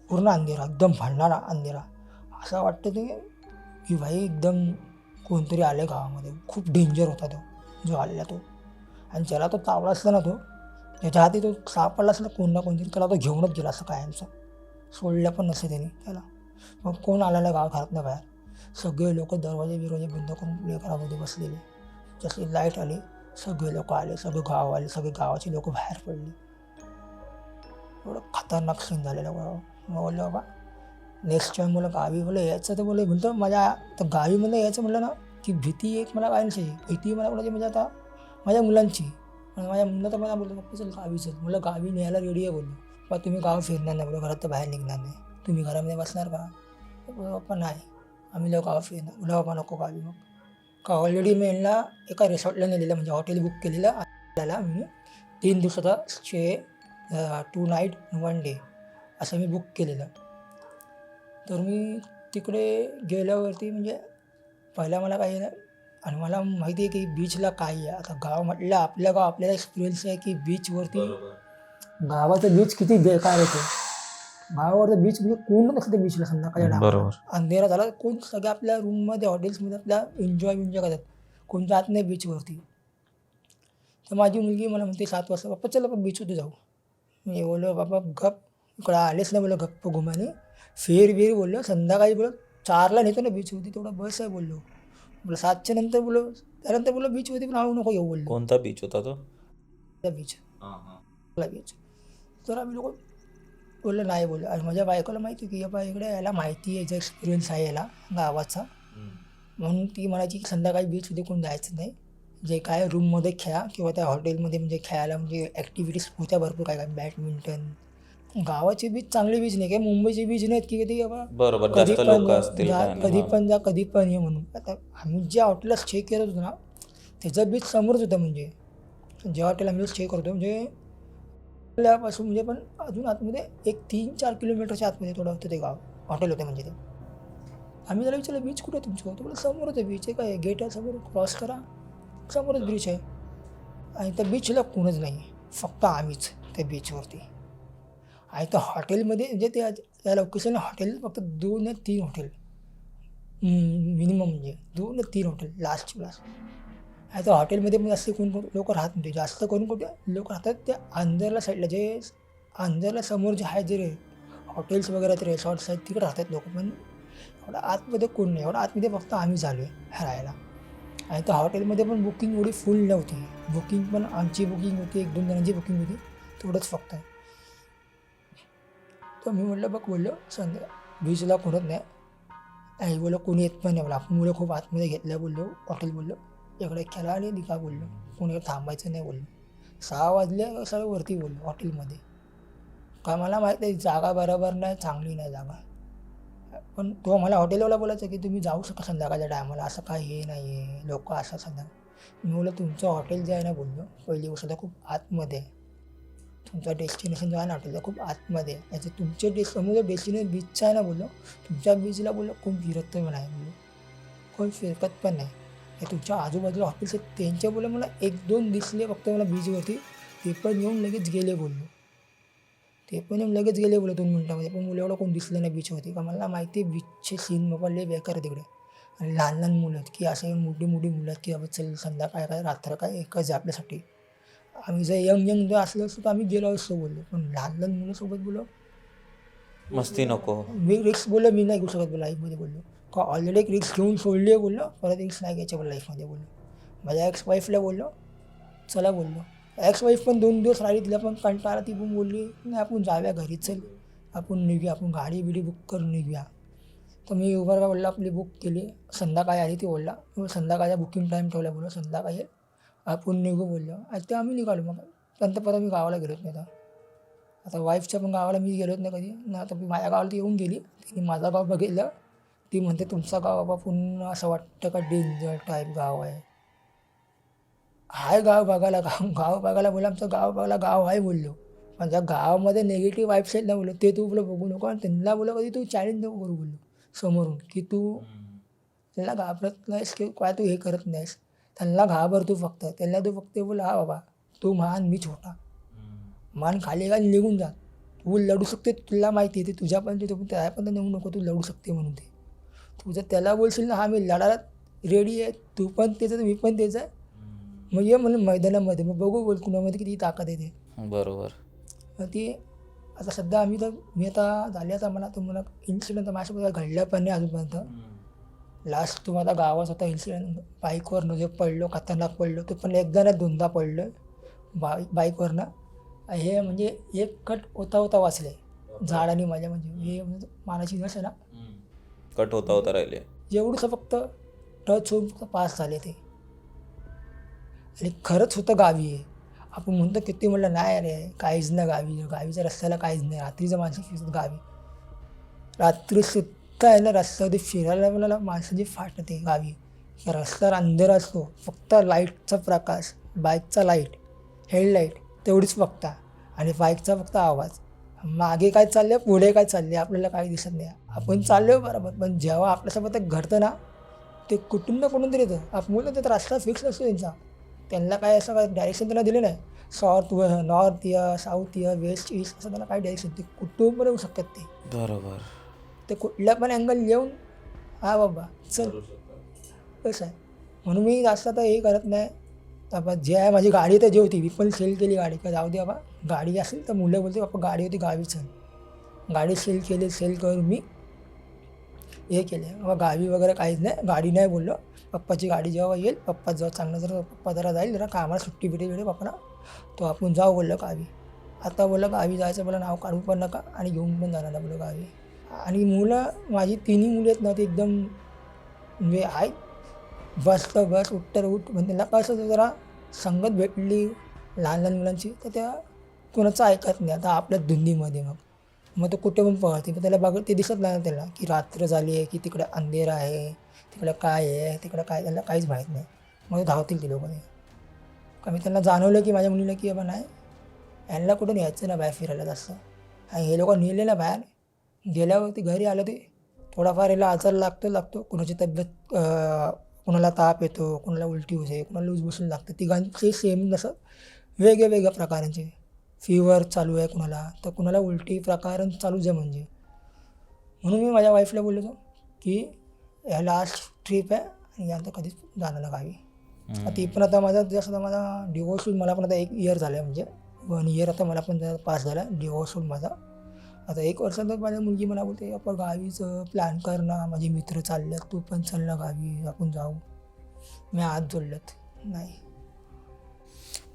पूर्ण अंधेरा, एकदम भांडणारा अंधेरा. असं वाटतं ते की भाई एकदम कोणतरी आलं गावामध्ये. खूप डेंजर होता तो जो आलेला तो. आणि ज्याला तो चावला असला ना, तो त्याच्या हाती तो सापडला असला कोण ना कोणतरी, त्याला तो घेऊनच गेला असं कायमचं. सोडल्या पण नसते त्याने त्याला. मग कोण आलेला गाव घरातनं बाहेर. सगळे लोक दरवाजे बिरवाजे बंद करून लेकरामध्ये बसलेले. जशी लाईट आली सगळे लोक आले, सगळे गाव आले, सगळे गावाची लोक बाहेर पडली. एवढं खतरनाक सीन झालेलं बघा. मग बोललं बाबा नेक्स्ट टाईम मला गावी बोला यायचं. तर बोले म्हणतो माझ्या तर गावी मला यायचं म्हटलं ना की भीती एक मला काय नसायची. भीती मला कोणाची म्हणजे आता माझ्या मुलांची. आणि माझ्या मुलं तर मला बोलतो पप्पा चल गावी चल. मला गावी न्यायला रेडी आहे बोललो. पप्पा तुम्ही गाव फिरणार नाही बोललो, घरात तर बाहेर निघणार नाही, तुम्ही घरामध्ये बसणार का. पप्पा नाही आम्ही लोक गाव फिरणार. बोला बाबा नको गावी. मग का ऑलरेडी मी यांना एका रिसॉर्टला नेलेलं, म्हणजे हॉटेल बुक केलेलं आपल्याला. मी 3 दिवसाचा स्टे, 2 नाईट 1 डे असं मी बुक केलेलं. तर मी तिकडे गेल्यावरती म्हणजे पहिला मला काही नाही. आणि मला माहिती आहे की बीचला काय आहे. आता गाव म्हटलं आपलं गाव, आपल्याला एक्सपिरियन्स आहे की बीचवरती गावाचं बीच किती बेकार येतो. गावावरचं बीच म्हणजे कोण नसतं त्या बीचला संध्याकाळच्या बरोबर. अंधेरा झाला कोण सगळे आपल्या रूममध्ये हॉटेल्समध्ये आपल्या एन्जॉय करतात. कोण जात नाही बीचवरती. तर माझी मुलगी मला म्हणते 7 वाजता पप्पा चला आपण बीचवरती जाऊ. मी बोललो बाबा गप इकडं आलेच नाही बोललो, गप्प घुमाने फेर बोललो. संध्याकाळी बोललो 4ला नेतो ना बीचवरती, तेवढा बस आहे बोललो. बोला 7च्या नंतर बोललो. त्यानंतर बोललो बीचवरती पण आणू नको येऊ बोललो. कोणता बीच होता तो? त्या बीच बीच. तर आम्ही लोक बोललो नाही बोललो. आणि माझ्या बायकोला माहिती की बाबा इकडे याला माहिती आहे, याचा एक्सपिरियन्स आहे याला गावाचा. म्हणून ती म्हणायची की संध्याकाळी बीचमध्ये कोण जायचं नाही. जे काय रूममध्ये खेळा किंवा त्या हॉटेलमध्ये म्हणजे खेळायला म्हणजे ॲक्टिव्हिटीज होत्या भरपूर काय काय, बॅडमिंटन. गावाचे बीच चांगले बीच नाही काय मुंबईचे बीच नाहीत की कधी बाबा बरोबर, कधी जास्त पण लोक असतील जा, काय कधी नाही. पण जा कधी पण ये म्हणून. आता आम्ही ज्या हॉटेलला स्टे करत होतो ना त्याचं बीच समोरच होतं. म्हणजे ज्या हॉटेल आम्ही स्टे करतो म्हणजे आपल्यापासून म्हणजे पण अजून आतमध्ये एक 3-4 किलोमीटरच्या आतमध्ये थोडं होतं ते गाव हॉटेल होतं. म्हणजे ते आम्ही त्याला विचारलं बीच कुठे आहे तुमचं. होतं बोला समोरच आहे बीच आहे. काय गेट आहे समोर, क्रॉस करा समोरच बीच आहे. आणि त्या बीचला कोणच नाही, फक्त आम्हीच त्या बीचवरती. आणि त्या हॉटेलमध्ये म्हणजे त्या लोकेशन हॉटेल फक्त 2 या 3 हॉटेल मिनिमम, म्हणजे 2 या 3 हॉटेल लास्टची लास्ट. आणि त्या हॉटेलमध्ये पण जास्त कोण लोक राहत नव्हते. जास्त करून कुठे लोक राहतात त्या अंधरला साईडला, जे अंधरला समोर जे आहे जे हॉटेल्स वगैरे ते रिसॉर्ट्स आहेत तिकडे राहतात लोक. पण एवढं आतमध्ये कोण नाही. एवढं आतमध्ये फक्त आम्ही झालो आहे राहायला. आणि त्या हॉटेलमध्ये पण बुकिंग एवढी फुल नव्हती. बुकिंग पण आमची बुकिंग होती, 1-2 जणांची बुकिंग होती, तेवढंच फक्त. तर मी म्हटलं बघ बोललो बीचला कोणत नाही. आई बोललो कोणी येत पण नाही बोला. आपण मुलं खूप आतमध्ये घेतलं बोललो. हॉटेल बोललो इकडे खेळा आणि निघा बोललो. कोणी थांबायचं नाही बोललो. 6 वाजले सगळं वरती बोललो हॉटेलमध्ये. का मला माहीत आहे जागा बरोबर नाही, चांगली नाही जागा. पण तो मला हॉटेलवाला बोलायचं की तुम्ही जाऊ शकता संध्याकाळच्या टायमाला, असं काय हे नाही आहे लोक असं संध्याकाळ. मी बोललो तुमचं हॉटेल जे आहे ना बोललो पहिली गोष्ट खूप आतमध्ये आहे. तुमचा डेस्टिनेशन जो आहे ना हॉटेलचा खूप आतमध्ये आहे. याचे तुमचे समोर डेस्टिनेशन बीचचं आहे ना बोललो. तुमच्या बीचला बोललो कोण फिरत पण नाही बोललो, कोण फिरकत पण नाही. हे तुमच्या आजूबाजूला हॉटेल्स आहेत त्यांचे बोलले मला 1-2 दिसले फक्त मला बीचवरती. ते पण येऊन लगेच गेले बोललो. ते पण येऊन लगेच गेले बोललो 2 मिनटामध्ये. पण मुलं एवढं कोण दिसलं नाही बीचवरती. का मला माहिती आहे बीचचे सीन बाबा लय बेकार आहे तिकडे. आणि लहान लहान मुलं आहेत की असे मोठी मोठी मुलं आहेत की बाबा चल संध्याकाळ काय रात्र काय एकच आहे आपल्यासाठी. आम्ही जर यंग जर असलो असतो तर आम्ही गेलो असतो बोललो. पण लहान लहान मुलांसोबत बोललो मस्ती नको. मी रिक्स बोललो मी नाही घेऊ शकत बोललो लाईफमध्ये बोललो. का ऑलरेडी एक रिक्स घेऊन सोडली आहे बोललो, परत रिक्स नाही घ्यायच्या बोललो लाईफमध्ये बोललो. माझ्या एक्स वाईफला बोललो चला बोललो. एक्स वाईफ पण 2 दिवस राहिली, तिला पण कंटाळा. ती पण बोलली नाही आपण जाऊया घरी, चल आपण निघूया, आपण गाडी बिडी बुक करून निघूया. तर मी उबर बोलला आपली बुक केली. संध्याकाळी आली ती बोलला संध्याकाळचा बुकिंग टाईम ठेवला बोललो संध्याकाळी आपण निघू बोललो. आणि ते आम्ही निघालो. मग नंतर परत मी गावाला गेलोच नाही. आता वाईफच्या पण गावाला मी गेलोच नाही कधी ना. आता मी माझ्या गावाला ती येऊन गेली, तिने माझं गाव बघितलं. ती म्हणते तुमचं गाव बाबा पुन्हा असं वाटतं का डेंजर टाईप गाव आहे. हाय गाव बघायला, गाव बघायला बोललो, आमचं गाव बघायला गाव आहे बोललो. पण ज्या गावामध्ये निगेटिव्ह वाईब्स आहेत ना बोललो, ते तू बोललो बघू नको. आणि त्यांना बोललो कधी तू चॅलेंज नको करू बोललो समोरून, की तू त्यांना घाबरत नाहीस की काय तू हे करत नाहीस. त्यांना घाबर तू फक्त. त्यांना तू फक्त बोल, हा बाबा तू महान मी छोटा. मान खाली घाल, निघून जा. तू लढू शकते, तुला माहिती आहे ते तुझ्या पण तू त्या पण नेऊ नको, तू लढू शकते म्हणून ते. तू जर त्याला बोलशील ना, हा मी लढायला रेडी आहे, तू पण तेच आहे मी पण तेच आहे, मग ये म्हणून मैदानामध्ये, मग बघू बोल कुणामध्ये किती ताकद येते. बरोबर. मग ती आता सध्या मी आता झाली, आता तुम्हाला इन्सिडेंट माझ्यासोबत घडलं पण नाही अजूनपर्यंत. लास्ट तुम्हाला गावात होता इन्सिडेंट, बाईकवरनं जे पडलो, खतरनाक पडलो. ते पण एकदा नाही दोनदा पडलो बाईकवरनं. हे म्हणजे एक कट होता वाचले झाडाने माझ्या, म्हणजे हे म्हणजे मानाची नस आहे ना, कट होता राहिले. एवढंसं फक्त टच होऊन फक्त पास झाले ते. आणि खरंच होतं गावी आहे. आपण म्हणतो किती म्हणलं नाही रे काहीच नाही गावीच्या रस्त्याला काहीच नाही. रात्रीचं माणसं फिरतात गावी, रात्री सुद्धा आहे ना रस्त्यामध्ये फिरायला मला माणसाची फाटते गावी. रस्त्यावर अंधेर असतो, फक्त लाईटचा प्रकाश, बाईकचा लाईट, हेडलाईट तेवढीच फक्त, आणि बाईकचा फक्त आवाज. मागे काय चाललं आहे, पुढे काय चालले आपल्याला काही दिसत नाही. आपण चाललो आहे बरोबर, पण जेव्हा आपल्यासोबत ते घडतं ना, ते कुठून ना कुठून तरी येतं. आपण बोलतो तर रस्ता फिक्स असतो त्यांना काय असं काय डायरेक्शन त्यांना दिलं नाही. नॉर्थ या, साऊथ या, वेस्ट ईस्ट असं त्यांना काय डायरेक्शन, ते कुठून पण येऊ शकतात ते. बरोबर. ते कुठल्या पण अँगल येऊन हा बाबा चल कसं आहे. म्हणून मी जास्त आता हे करत नाही. बाबा जे आहे माझी गाडी तर जे होती मी पण सेल केली गाडी, का जाऊ दे बाबा. गाडी असेल तर मुलं बोलते बाबा गाडी होती गावी चल. गाडी सेल केली, सेल करून मी हे केलं बाबा. गावी वगैरे काहीच नाही, गाडी नाही बोललो. पप्पाची गाडी जेव्हा येईल, पप्पा जेव्हा चांगलं जर पप्पा जरा जाईल जरा कामाला सुट्टी भेटेल पप्पाला, तो आपण जाऊ बोललो गावी. आता बोललं गावी जायचं, बोला नाव काढू पण नका आणि घेऊन पण जाणार बोललो गावी. आणि मुलं माझी तिन्ही मुली आहेत ना, ती एकदम म्हणजे आहेत, बस तर बस, उठ तर उठ. म्हणजे त्यांना कसं जरा संगत भेटली लहान मुलांची, तर त्या कोणाचं ऐकत नाही. आता आपल्या धुंदीमध्ये मग तो कुठे पण पळते. मग त्याला ते दिसत नाही त्याला की रात्र झाली आहे, की तिकडे अंधेर आहे, तिकडं काय आहे, तिकडं काय, त्यांना काहीच माहीत नाही. मग धावतील ते लोक. का मी त्यांना जाणवलं की माझ्या मुलीला की बाबा नाही, यांना कुठं न्यायचं ना बाहेर फिरायला जास्त. आणि हे लोक नेले ना बाहेर, गेल्यावरती घरी आलं ते थोडाफार याला आजार लागतो. कुणाची तब्येत, कुणाला ताप येतो, कुणाला उलटी होते, कुणाला लूज बसून लागतं. तिघांचे सेम जसं वेगळ्या प्रकारांचे फीवर चालू आहे कुणाला, तर कुणाला उलटी प्रकार चालूच आहे म्हणजे. म्हणून मी माझ्या वाईफला बोललो होतो की ह्या लास्ट ट्रिप आहे आणि यानंतर कधीच जाणार ना गावी. ती पण आता माझा डिवोर्स होऊन मला पण आता 1 इयर झालं आहे, म्हणजे 1 इयर आता मला पण पास झाला डिवोर्स होऊन माझा. आता 1 वर्षात माझ्या मुलगी मला बोलते आपण गावीचं प्लॅन कर ना, माझे मित्र चालल्यात, तू पण चल ना गावी, आपण जाऊ. मी हात जोडल्यात नाही.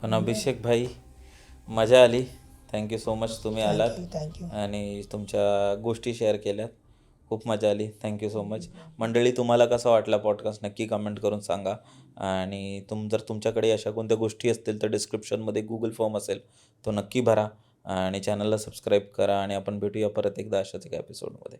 पण अभिषेक भाई, मजा आली. थँक्यू सो मच तुम्ही आलात थँक्यू. आणि तुमच्या गोष्टी शेअर केल्यात. खूप मजा आली. Thank you so much. मंडळी, तुम्हाला कसा वाटला पॉडकास्ट नक्की कमेंट करून सांगा. आणि जर तुमच्याकडे अशा कोणत्या गोष्टी असतील तर डिस्क्रिप्शनमध्ये गुगल फॉर्म असेल, तो नक्की भरा आणि चॅनलला सबस्क्राईब करा. आणि आपण भेटूया परत एकदा अशाच एका एपिसोडमध्ये.